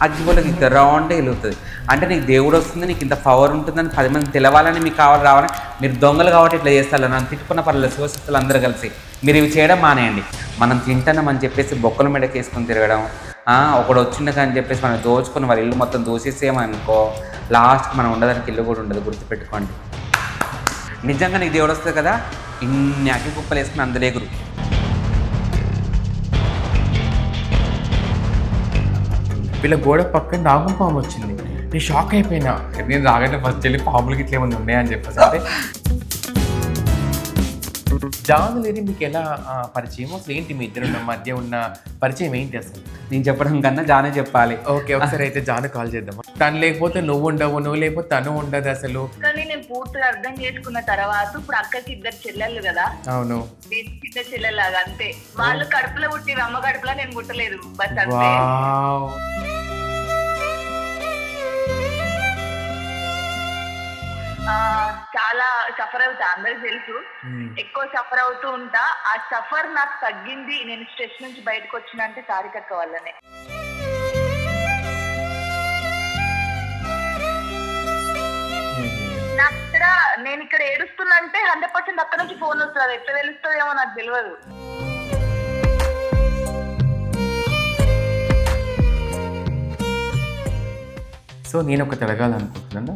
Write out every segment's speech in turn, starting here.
అగ్గిపుల్ల గీక్తారు, రౌండ్ వెలుగుతుంది. అంటే నీకు దేవుడు వస్తుంది, నీకు ఇంత పవర్ ఉంటుందని 10 మంది తెలవాలని మీకు కావాలి రావాలని. మీరు దొంగలు కాబట్టి ఇట్లా చేస్తారు. నన్ను తిట్టుకున్న పర్లేదు, శివశక్తులు అందరూ కలిసి మీరు ఇవి చేయడం మానేయండి. మనం తింటామని చెప్పేసి బొక్కల మీదకి వేసుకొని తిరగడం, ఒకడు వచ్చిండ అని చెప్పేసి మనం దోచుకొని వాళ్ళ ఇల్లు మొత్తం దోసేసేమనుకో, లాస్ట్కి మనం ఉండడానికి ఇల్లు కూడా ఉండదు. గుర్తుపెట్టుకోండి. నిజంగా నీకు దేవుడు వస్తుంది కదా, ఇన్ని అగ్గి కుప్పలు వేసుకుని అందులేగురు. వీళ్ళ గోడ పక్కన నాగుపాము వచ్చింది. నేను షాక్ అయిపోయినా. నేను రాగానే ఫస్ట్ వెళ్ళి పాములకి ఇట్లా ఏమైనా ఉన్నాయని చెప్పేసి అంటే జాను లేని మీకు ఎలా పరిచయం? అసలు ఏంటి మీ ఇద్దరు మధ్య ఉన్న పరిచయం ఏంటి అసలు? నేను చెప్పడం కన్నా జానే చెప్పాలి. ఓకే, ఒకసారి అయితే జాను కాల్ చేద్దాం. తను లేకపోతే నువ్వు ఉండవు, నువ్వు లేకపోతే తను ఉండదు అసలు. కానీ నేను పూర్తిగా అర్థం చేసుకున్న తర్వాత ఇప్పుడు అక్కకి 2 చెల్లెళ్ళు కదా. అవును, చిన్న చెల్లెలాగా అంతే. వాళ్ళు కడుపులో పుట్టిన అమ్మ కడుపులో నేను పుట్టలేదు. బస్ అంతే. చాలా సఫర్ అవుతా, అందరికి తెలుసు. ఎక్కువ సఫర్ అవుతూ ఉంటా. ఆ సఫర్ నాకు తగ్గింది, నేను స్ట్రెస్ నుంచి బయటకు వచ్చిన అంటే తారికక్క వల్లనే. నాకు ఇక్కడ నేను ఇక్కడ ఏడుస్తున్నా అంటే 100% అక్కడ నుంచి ఫోన్ వస్తుంది. ఎట్లా తెలుస్తుందేమో నాకు తెలియదు. సో నేను ఒకటి అడగాలనుకుంటున్నాను.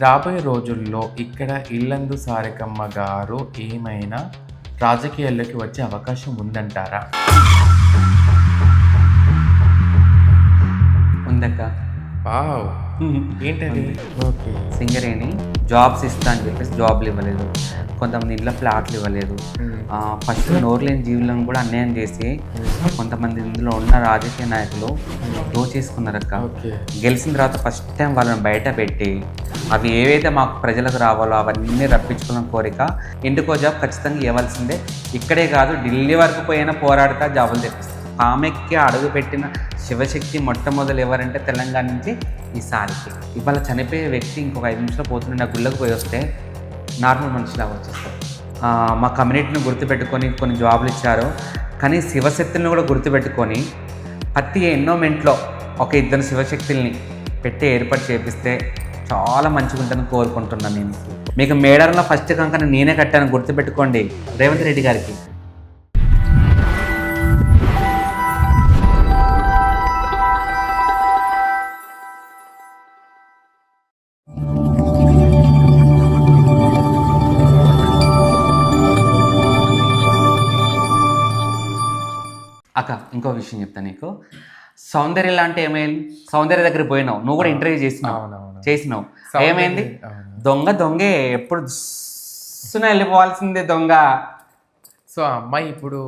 రాబోయే రోజుల్లో ఇక్కడ ఇల్లందు సారికమ్మ గారు ఏమైనా రాజకీయాల్లోకి వచ్చే అవకాశం ఉందంటారా? ఉందక్క. వావ్, ఏంటది? ఓకే, సింగరేణి జాబ్స్ ఇస్తా అని చెప్పేసి జాబ్లు ఇవ్వలేదు. కొంతమంది ఇంట్లో ఫ్లాట్లు ఇవ్వలేదు. ఫస్ట్ నోరులేని జీవులను కూడా అన్యాయం చేసి కొంతమంది ఇందులో ఉన్న రాజకీయ నాయకులు దోచేసుకున్నారక్క. గెలిచిన తర్వాత ఫస్ట్ టైం వాళ్ళని బయట పెట్టి అవి ఏవైతే మాకు ప్రజలకు రావాలో అవన్నీ రప్పించుకున్న కోరిక. ఇంటికో జాబ్ ఖచ్చితంగా ఇవ్వాల్సిందే. ఇక్కడే కాదు, ఢిల్లీ వరకు పోయినా పోరాడుతా జాబులు తెప్పిస్తాం. ఆమెకి అడుగు పెట్టిన శివశక్తి మొట్టమొదలు ఎవరంటే తెలంగాణ నుంచి ఈ సారికి. ఇవాళ చనిపోయే వ్యక్తి ఇంకొక 5 నిమిషాలు పోతుండే నా గుళ్ళకు పోయి వస్తే నార్మల్ మనిషిలా వచ్చేస్తారు. మా కమ్యూనిటీని గుర్తుపెట్టుకొని కొన్ని జాబులు ఇచ్చారు. కానీ శివశక్తులను కూడా గుర్తుపెట్టుకొని ప్రతి ఎండోమెంట్లో ఒక 2 శివశక్తుల్ని పెట్టి ఏర్పాటు చేపిస్తే చాలా మంచిగా ఉంటుందని కోరుకుంటున్నాను. నేను మీకు మేడారంలో ఫస్ట్ కంకణ నేనే కట్టాను, గుర్తుపెట్టుకోండి రేవంత్ రెడ్డి గారికి. అక్క ఇంకో విషయం చెప్తాను నీకు. సౌందర్య లాంటి ఏమైంది? సౌందర్య దగ్గర పోయినావు, నువ్వు కూడా ఇంటర్వ్యూ చేసినావు. ఏమైంది? దొంగే ఎప్పుడు వెళ్ళిపోవాల్సిందే దొంగ. సో అమ్మాయి ఇప్పుడు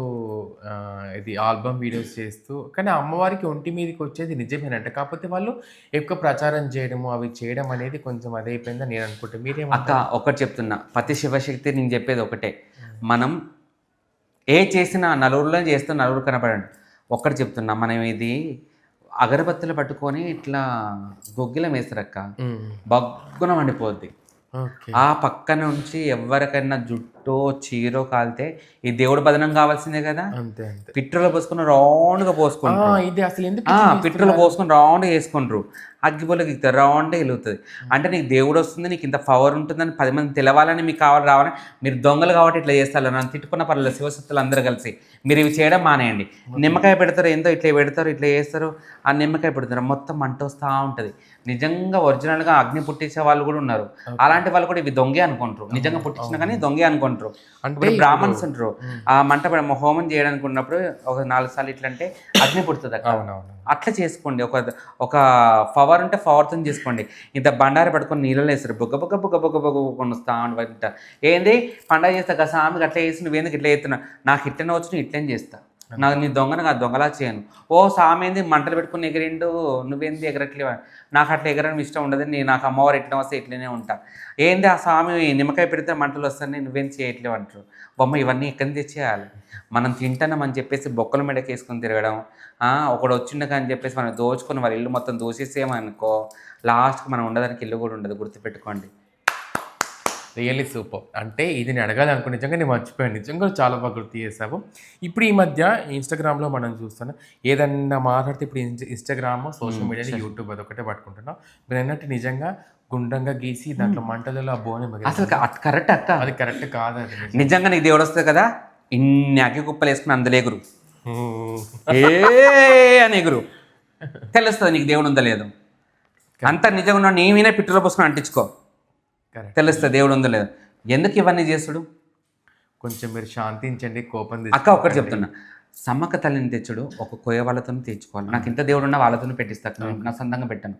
ఇది ఆల్బమ్ వీడియోస్ చేస్తూ, కానీ అమ్మవారికి ఒంటి మీదకి వచ్చేది నిజమేనంట. కాకపోతే వాళ్ళు ఎక్కువ ప్రచారం చేయడము అవి చేయడం అనేది కొంచెం అదే అయిపోయిందని నేను అనుకుంటే మీరేమో. అక్క ఒకటి చెప్తున్నా, ప్రతి శివశక్తి నేను చెప్పేది ఒకటే, మనం ఏ చేసినా నలుగురిలో చేస్తే నలుగురు కనపడండి. ఒక్కటి చెప్తున్నా, మనం ఇది అగరబత్తులు పట్టుకొని ఇట్లా గొగ్గిలం వేస్తారక్క, బగ్గున మండిపోద్ది. ఆ పక్క నుంచి ఎవరికైనా జుట్టో చీరో కాలితే ఈ దేవుడు బదనం కావాల్సిందే కదా. పిట్రోలు పోసుకుని రౌండ్గా పోసుకుంటారు. పిట్రోలు పోసుకొని రౌండ్గా వేసుకుంటారు. అగ్గిపుల్ల గీక్తారు, రౌండ్గా వెలుగుతుంది. అంటే నీకు దేవుడు వస్తుంది, నీకు ఇంత పవర్ ఉంటుందని 10 మంది తెలవాలని మీకు కావాలి రావాలని. మీరు దొంగలు కాబట్టి ఇట్లా చేస్తారు. నన్ను తిట్టుకున్న పర్లేదు, శివశక్తులు అందరూ కలిసి మీరు ఇవి చేయడం మానేయండి. నిమ్మకాయ పెడతారు, ఏందో ఇట్లా పెడతారు, ఇట్లా చేస్తారు. ఆ నిమ్మకాయ పెడతారు, మొత్తం మంట వస్తూ ఉంటుంది. నిజంగా ఒరిజినల్గా అగ్ని పుట్టించే వాళ్ళు కూడా ఉన్నారు. అలాంటి వాళ్ళు కూడా ఇవి దొంగే అనుకుంటారు. నిజంగా పుట్టించినా కానీ దొంగే అనుకుంటారు. ఇప్పుడు బ్రాహ్మణ్స్ ఉంటారు, ఆ మంట హోమం చేయడానికి ఉన్నప్పుడు ఒక 4 సార్లు ఇట్లా అంటే అగ్ని పుడుతుంది అక్కడ. అట్లా చేసుకోండి. ఒక పవర్ ఉంటే పవర్తో చేసుకోండి. ఇంత బండారి పట్టుకొని నీళ్ళలో వేస్తారు, బొగ్గ బొగ్గ బొగ్గ బొగ్గ బొగ్గ బొగ్గ వస్తా ఉంటారు. ఏంది పండగ చేస్తా కదా స్వామికి అట్లా చేసి నువ్వేందుకు ఇట్లా చేస్తున్నా, నాకు ఇట్లనే వచ్చి నువ్వు ఇట్లేం చేస్తా, నాకు నీ దొంగను కాదు దొంగలా చేయను. ఓ స్వామి ఏంది మంటలు పెట్టుకుని ఎగిరిండు, నువ్వేంది ఎగరట్లేవా, నాకు అట్లా ఎగరడం ఇష్టం ఉండదు, నాకు అమ్మవారు ఎట్లా వస్తే ఇట్లనే ఉంటా. ఏంది ఆ స్వామి నిమ్మకాయ పెడితే మంటలు వస్తాయి, నువ్వేం చేయట్లేవు అంటారు. బొమ్మ ఇవన్నీ ఎక్కడి నుంచి చేయాలి? మనం తింటామని చెప్పేసి బొక్కల మెడకి వేసుకొని తిరగడం, ఒకడు వచ్చిండక అని చెప్పేసి మనం దోచుకొని వాళ్ళ ఇల్లు మొత్తం దోసేసేమనుకో, లాస్ట్కి మనం ఉండడానికి ఇల్లు కూడా ఉండదు. గుర్తుపెట్టుకోండి. Really super. అంటే ఇది నేను అడగాలి అనుకున్న నిజంగా నేను మర్చిపోయాను. నిజంగా చాలా బాగా గుర్తు చేసావు. ఇప్పుడు ఈ మధ్య ఇన్‌స్టాగ్రామ్‌లో మనం చూస్తున్నాం. ఏదన్నా మాట్లాడితే ఇప్పుడు ఇన్‌స్టాగ్రామ్, సోషల్ మీడియాని, యూట్యూబ్ అదొక్కటే పట్టుకుంటున్నాం. మీరన్నట్టు నిజంగా గుండ్రంగా గీసి దాంట్లో మంటలలో ఆ బోనం అసలు కరెక్ట్ అక్క. అది కరెక్ట్ కాదు అది. నిజంగా నీకు దేవుడు వస్తుంది కదా, ఇన్ని అగ్గి కుప్పలు వేసుకుని అందులో ఎగురు, ఏ అని ఎగురు, తెలుస్తుంది నీకు దేవుడు ఉందో లేదు. అంతా నిజంగా నీ మీనే పిట్టులో పోసుకొని అంటించుకో, తెలుస్తుంది దేవుడు ఉందో లేదు. ఎందుకు ఇవన్నీ చేసుడు? కొంచెం మీరు శాంతించండి, కోపం అక్క ఒకటి చెప్తున్నా, సమ్మక్క తల్లిని తెచ్చుడు ఒక కొయ్య వాళ్ళతో తెచ్చుకోవాలి. నాకు ఇంత దేవుడు ఉన్న వాళ్ళతో పెట్టిస్తాను, నా సొంతంగా పెట్టాను.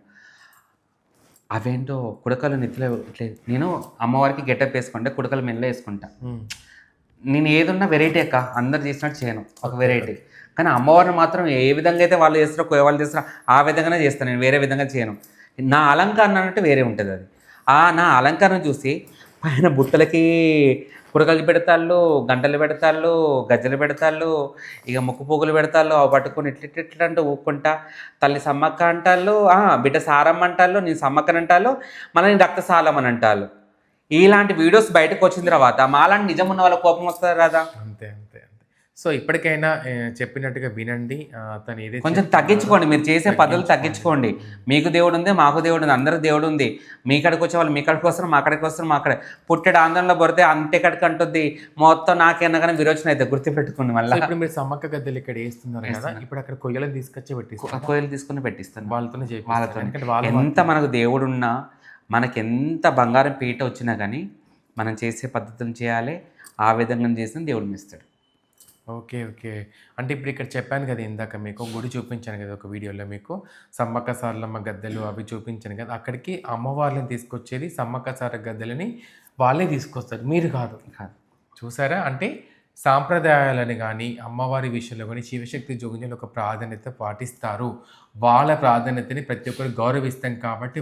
అవేంటో కుడకలు నెత్తిలో ఇట్లా నేను అమ్మవారికి గెటప్ వేసుకుంటే కుడకలు మెల్ల వేసుకుంటా. నేను ఏదున్నా వెరైటీ అక్క, అందరు చేసినట్టు చేయను, ఒక వెరైటీ. కానీ అమ్మవారిని మాత్రం ఏ విధంగా అయితే వాళ్ళు చేస్తారో కొయ్య వాళ్ళు చేస్తారో ఆ విధంగానే చేస్తాను, నేను వేరే విధంగా చేయను. నా అలంకరణ అన్నట్టు వేరే ఉంటుంది. అది నా అలంకరణ చూసి పైన బుట్టలకి కుడకలు పెడతాళ్ళు, గంటలు పెడతాళ్ళు, గజ్జలు పెడతాళ్ళు, ఇక ముక్కు పోగులు పెడతాళ్ళు, అవి పట్టుకొని ఇట్లా అంటూ ఊక్కుంటా తల్లి సమ్మక్క అంటాళ్ళు, బిడ్డ సారమ్మ అంటాళ్ళు, నేను సమ్మక్కని అంటాళ్ళు, మళ్ళీ రక్తసాలం అని అంటాళ్ళు. ఇలాంటి వీడియోస్ బయటకు వచ్చిన తర్వాత మాలాంటి నిజం ఉన్న వాళ్ళ కోపం వస్తుంది కదా. అంతే అంతే అంతే. సో ఇప్పటికైనా చెప్పినట్టుగా వినండి. తను ఏదైతే కొంచెం తగ్గించుకోండి, మీరు చేసే పద్ధతులు తగ్గించుకోండి. మీకు దేవుడు ఉంది, మాకు దేవుడు ఉంది, అందరికి దేవుడు ఉంది. మీ కాడికి వచ్చే వాళ్ళు మీ కాడికి వస్తారు, మా కాడికి వస్తారు, మా కాడ పుట్టెడు ఆందోళనలో పడితే అంతే కాడికి అంటుంది. మొత్తం నాకేనా కానీ విరోచన అయితే గుర్తుపెట్టుకోండి. మళ్ళీ ఇప్పుడు మీరు సమ్మక్క గద్దెలు ఇక్కడ వేస్తున్నారు కదా, ఇప్పుడు అక్కడ కొయ్యలను తీసుకొచ్చి పెట్టిస్తారు, కోయలు తీసుకుని పెట్టిస్తాను వాళ్ళతోనే వాళ్ళతో. ఎందుకంటే వాళ్ళు ఎంత మనకు దేవుడున్నా, మనకి ఎంత బంగారం పీట వచ్చినా కానీ మనం చేసే పద్ధతులు చేయాలి. ఆ విధంగా చేసిన దేవుడిని ఇస్తాడు. Okay okay. అంటే ఇప్పుడు ఇక్కడ చెప్పాను కదా, ఇందాక మీకు గుడి చూపించాను కదా ఒక వీడియోలో, మీకు సమ్మక్క సారలమ్మ గద్దెలు అవి చూపించాను కదా, అక్కడికి అమ్మవార్లను తీసుకొచ్చేది సమ్మక్క సార గద్దెలని వాళ్ళే తీసుకొస్తారు, మీరు కాదు. చూసారా? అంటే సాంప్రదాయాలని కానీ అమ్మవారి విషయంలో కానీ శివశక్తి జోగిన్యాలు ఒక ప్రాధాన్యత పాటిస్తారు. వాళ్ళ ప్రాధాన్యతని ప్రతి ఒక్కరు గౌరవిస్తాం కాబట్టి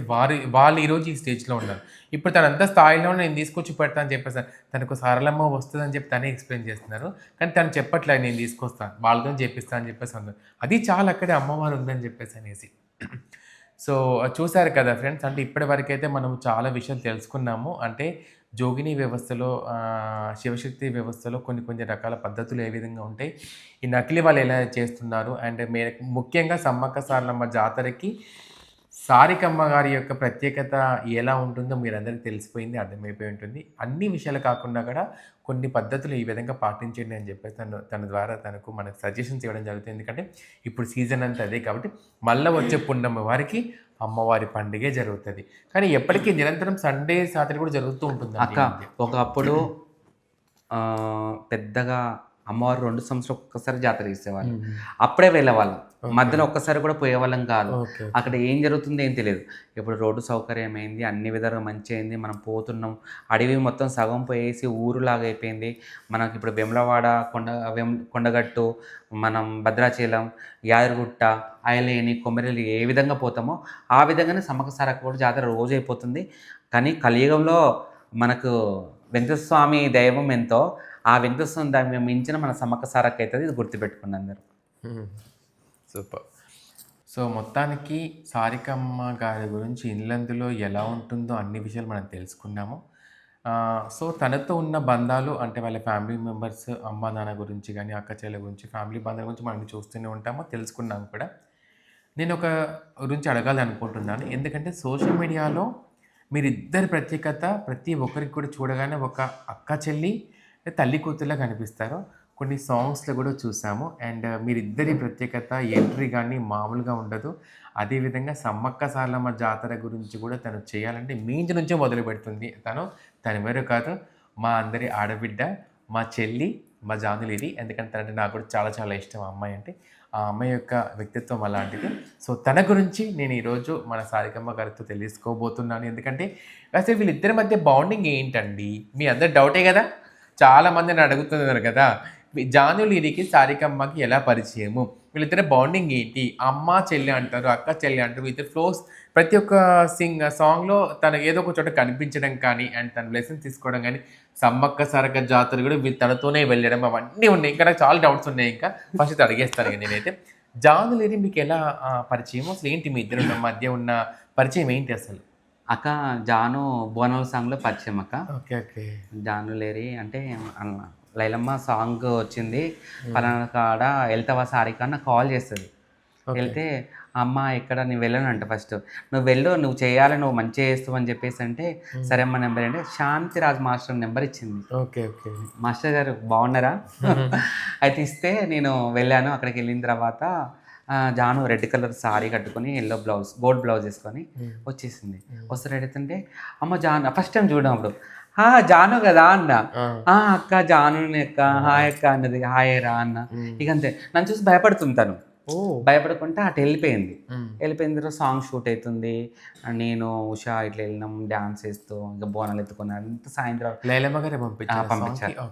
వాళ్ళు ఈరోజు ఈ స్టేజ్లో ఉన్నారు. ఇప్పుడు తనంత స్థాయిలో నేను తీసుకొచ్చి పెడతా అని చెప్పేసి తనకు సరళమ్మ వస్తుందని చెప్పి తనే ఎక్స్ప్లెయిన్ చేస్తున్నారు. కానీ తను చెప్పట్లేదు నేను తీసుకొస్తాను వాళ్ళతో చేపిస్తాను అని చెప్పేసి అన్నారు. అది చాలా అక్కడే అమ్మవారు ఉందని చెప్పేసి అనేసి. సో చూసారు కదా ఫ్రెండ్స్, అంటే ఇప్పటి వరకైతే మనం చాలా విషయాలు తెలుసుకున్నాము. అంటే జోగిని వ్యవస్థలో, శివశక్తి వ్యవస్థలో కొన్ని రకాల పద్ధతులు ఏ విధంగా ఉంటాయి, ఈ నకిలీ వాళ్ళు ఎలా చేస్తున్నారు, అండ్ ముఖ్యంగా సమ్మక్క సారలమ్మ జాతరకి సారికమ్మ గారి యొక్క ప్రత్యేకత ఎలా ఉంటుందో మీరందరికీ తెలిసిపోయింది, అర్థమైపోయి ఉంటుంది. అన్ని విషయాలు కాకుండా కూడా కొన్ని పద్ధతులు ఈ విధంగా పాటించండి అని చెప్పేసి తన ద్వారా తనకు మనకు సజెషన్స్ ఇవ్వడం జరుగుతుంది. ఎందుకంటే ఇప్పుడు సీజన్ అంతా అదే కాబట్టి మళ్ళీ వచ్చే పున్నమ్మ వారికి అమ్మవారి పండుగే జరుగుతుంది. కానీ ఎప్పటికీ నిరంతరం సండే సాటర్డే కూడా జరుగుతూ ఉంటుంది అక్క. ఒకప్పుడు పెద్దగా అమ్మవారు 2 సంవత్సరాలు ఒక్కసారి జాతర చేసేవాళ్ళు, అప్పుడే వెళ్ళేవాళ్ళం. మధ్యలో ఒక్కసారి కూడా పోయేవాళ్ళం కాదు. అక్కడ ఏం జరుగుతుందో ఏం తెలియదు. ఇప్పుడు రోడ్డు సౌకర్యం అయింది, అన్ని విధాలుగా మంచి అయింది, మనం పోతున్నాం. అడవి మొత్తం సగం పోయేసి ఊరులాగా అయిపోయింది. మనకి ఇప్పుడు వెమ్లవాడ, కొండగట్టు, మనం భద్రాచలం, యాదగిరిగుట్ట, ఆయలేని, కొమరేలి ఏ విధంగా పోతామో ఆ విధంగానే సమ్మక్క సారక్క కూడా జాతర రోజు అయిపోతుంది. కానీ కలియుగంలో మనకు వెంకటేశ్వర స్వామి దైవం ఎంతో, ఆ వెంకటేశ్వర స్వామి దైవం మించిన మన సమ్మక్క సారక్క అవుతుంది. ఇది గుర్తుపెట్టుకుని అందరూ. సూపర్. సో మొత్తానికి సారికమ్మ గారి గురించి ఇల్లందులో ఎలా ఉంటుందో అన్ని విషయాలు మనం తెలుసుకున్నాము. సో తనతో ఉన్న బంధాలు, అంటే వాళ్ళ ఫ్యామిలీ మెంబర్స్, అమ్మ నాన్న గురించి కానీ అక్క చెల్లెల గురించి, ఫ్యామిలీ బంధాల గురించి మనం చూస్తూనే ఉంటాము, తెలుసుకున్నాము కూడా. నేను ఒక గురించి అడగాలి అనుకుంటున్నాను. ఎందుకంటే సోషల్ మీడియాలో మీరిద్దరి ప్రత్యేకత ప్రతి ఒక్కరికి కూడా చూడగానే ఒక అక్క చెల్లి తల్లి కూతుర్లా కనిపిస్తారు. కొన్ని సాంగ్స్లో కూడా చూసాము. అండ్ మీరిద్దరి ప్రత్యేకత ఎంట్రీ కానీ మామూలుగా ఉండదు. అదేవిధంగా సమ్మక్క సారలమ్మ జాతర గురించి కూడా తను చేయాలంటే మీ ఇంటి నుంచే మొదలు పెడుతుంది. తను వేరు కాదు, మా అందరి ఆడబిడ్డ, మా చెల్లి, మా జానులేది. ఎందుకంటే తనంటే నాకు కూడా చాలా చాలా ఇష్టం ఆ అమ్మాయి అంటే. ఆ అమ్మాయి యొక్క వ్యక్తిత్వం అలాంటిది. సో తన గురించి నేను ఈరోజు మన సారికమ్మ గారితో తెలుసుకోబోతున్నాను. ఎందుకంటే అసలు వీళ్ళిద్దరి మధ్య బాండింగ్ ఏంటండి, మీ అందరు డౌటే కదా, చాలామంది నన్ను అడుగుతున్నారు కదా, జానులీరికి సారికమ్మకి ఎలా పరిచయము, వీళ్ళిద్దరి బాండింగ్ ఏంటి, అమ్మ చెల్లి అంటారు, అక్క చెల్లి అంటారు, ఇద్దరు ఫ్లోస్ ప్రతి ఒక్క సాంగ్లో తను ఏదో ఒక చోట కనిపించడం కానీ, అండ్ తన లెసన్ తీసుకోవడం కానీ, సమ్మక్క సారక్క జాతర కూడా తనతోనే వెళ్ళడం, అవన్నీ ఉన్నాయి. ఇంకా నాకు చాలా డౌట్స్ ఉన్నాయి. ఇంకా ఫస్ట్ అడిగేస్తాను నేనైతే, జానులీరి మీకు ఎలా పరిచయం, అసలు ఏంటి మీ ఇద్దరు మధ్య ఉన్న పరిచయం ఏంటి అసలు? అక్క జాను బోనాల సాంగ్లో పరిచయం అక్క. ఓకే. ఓకే. జాను లేరి అంటే లైలమ్మ సాంగ్ వచ్చింది పలానా కాడ వెళ్తావా సారిక అని నాకు కాల్ చేస్తుంది. వెళ్తే అమ్మ ఎక్కడ నేను వెళ్ళానంట. ఫస్ట్ నువ్వు వెళ్ళు, నువ్వు చేయాలి, నువ్వు మంచిగా చేస్తావు అని చెప్పేసి అంటే సరే అమ్మ నెంబర్ అంటే శాంతిరాజ్ మాస్టర్ నెంబర్ ఇచ్చింది. ఓకే. ఓకే. మాస్టర్ గారు బాగున్నారా అయితే ఇస్తే నేను వెళ్ళాను. అక్కడికి వెళ్ళిన తర్వాత జాను రెడ్ కలర్ సారీ కట్టుకొని ఎల్లో బ్లౌజ్ గోల్డ్ బ్లౌజ్ వేసుకొని వచ్చేసింది. వస్తే రెడీ అవుతుంటే అమ్మ జాను ఫస్ట్ టైం చూడడం అప్పుడు జాను కదా అన్న. అక్క జానుని అక్క హాయ్ అక్క అన్నది. హాయ్ రా అన్న. ఇక అంతే నన్ను చూసి భయపడుతుంటాను. భయపడకుండా అటు వెళ్ళిపోయింది. వెళ్ళిపోయిన తర్వాత సాంగ్ షూట్ అవుతుంది. నేను ఉషా ఇట్లా వెళ్ళినాం డ్యాన్స్ వేస్తూ ఇంకా బోనాలు ఎత్తుకుని అంతా సాయంత్రం లైలమ్మ గారే పంపించారు.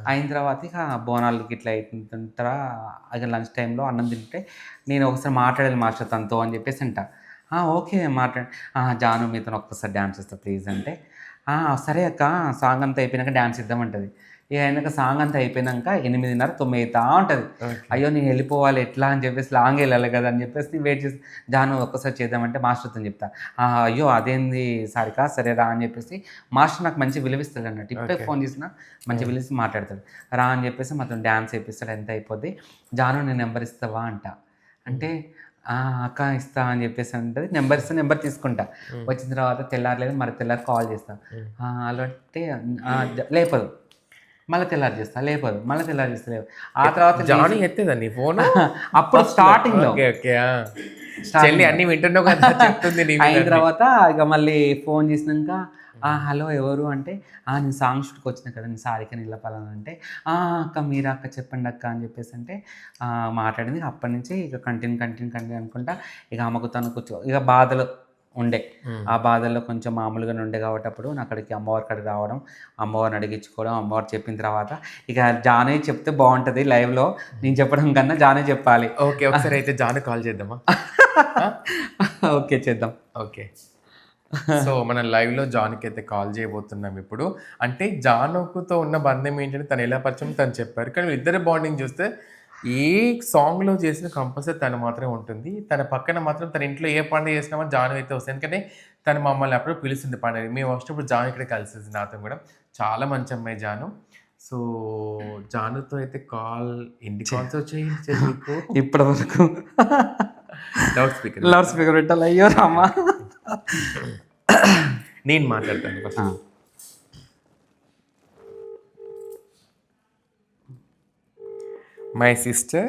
అయిన తర్వాత ఇక బోనాలకి ఇట్లా అవుతుంటారా ఇక లంచ్ టైంలో అన్నం తింటే నేను ఒకసారి మాట్లాడాలి మాస్టర్ తనతో అని చెప్పేసి అంట. ఓకే మాట్లాడి జాను మీతో ఒక్కసారి డ్యాన్స్ ఇస్తా ప్లీజ్ అంటే సరే అక్క సాంగ్ అంతా అయిపోయినాక డ్యాన్స్ ఇద్దామంటుంది. ఇక అయినాక సాంగ్ అంతా అయిపోయినాక 8:30 9 అవుతా ఉంటుంది. అయ్యో నేను వెళ్ళిపోవాలి ఎట్లా అని చెప్పేసి లాంగ్ వెళ్ళాలి కదా అని చెప్పేసి వెయిట్ చేసి జాను ఒక్కసారి చేద్దామంటే మాస్టర్తో చెప్తా. అయ్యో అదేంది సారికా సరే రా అని చెప్పేసి మాస్టర్ నాకు మంచి విలువిస్తాడు అన్నట్టు. ఇప్పుడే ఫోన్ చేసినా మంచి విలువిసి మాట్లాడతాడు. రా అని చెప్పేసి మొత్తం డ్యాన్స్ వేపిస్తాడు. ఎంత అయిపోద్ది జాను నేను నెంబర్ ఇస్తావా అంట. అంటే అక్క ఇస్తా అని చెప్పేసి ఉంటుంది. నెంబర్ ఇస్తే నెంబర్ తీసుకుంటా. వచ్చిన తర్వాత తెల్లారలేదు మరి తెల్లారి కాల్ చేస్తా. అలా అంటే లేపదు. మళ్ళీ తెల్లారి చేస్తా లేపదు. మళ్ళీ తెల్లారి చేస్తా లేవు. ఆ తర్వాత జాను ఎత్తేదండి ఫోన్ అప్పుడు స్టార్టింగ్లో అన్ని వింటున్నావు కదా చెప్తుంది. అయిన తర్వాత ఇక మళ్ళీ ఫోన్ చేసినాక హలో ఎవరు అంటే నేను సాంగ్ షూట్కి వచ్చిన కదా నేను సారిక నిలపాలని అంటే అక్క మీరా అక్క చెప్పండి అక్క అని చెప్పేసి అంటే మాట్లాడింది. అప్పటి నుంచి ఇక కంటిన్యూ అనుకుంటా ఇక అమ్మకు తనకు ఇక బాధలు ఉండే. ఆ బాధల్లో కొంచెం మామూలుగానే ఉండే కాబట్టి అప్పుడు నా అక్కడికి అమ్మవారి కాడికి రావడం, అమ్మవారిని అడిగించుకోవడం. అమ్మవారు చెప్పిన తర్వాత ఇక జానే చెప్తే బాగుంటుంది లైవ్లో. నేను చెప్పడం కన్నా జానే చెప్పాలి. ఓకే ఒకసారి అయితే జాను కాల్ చేద్దామా? ఓకే చేద్దాం. ఓకే సో మనం లైవ్లో జానుకి అయితే కాల్ చేయబోతున్నాం ఇప్పుడు. అంటే జానుకుతో ఉన్న బంధం ఏంటంటే తను ఎలా పరిచయం తను చెప్పారు. కానీ ఇద్దరు బాండింగ్ చూస్తే ఏ సాంగ్లో చేసిన కంపల్సరీ తను మాత్రమే ఉంటుంది. తన పక్కన మాత్రం తన ఇంట్లో ఏ పండుగ చేసినా జాను అయితే వస్తుంది. ఎందుకంటే తను మమ్మల్ని అప్పుడు పిలుస్తుంది పండుగ. మేము వచ్చినప్పుడు జాను ఇక్కడ కలిసేది నాతో కూడా. చాలా మంచి అమ్మాయి జాను. సో జానుతో అయితే కాల్ ఎన్ని కాల్స్ వచ్చాయి మీకు ఇప్పటి వరకు? లౌడ్ స్పీకర్ పెట్టాలి. అయ్యో రామా నేను మాట్లాడతాను ఫస్ట్. మై సిస్టర్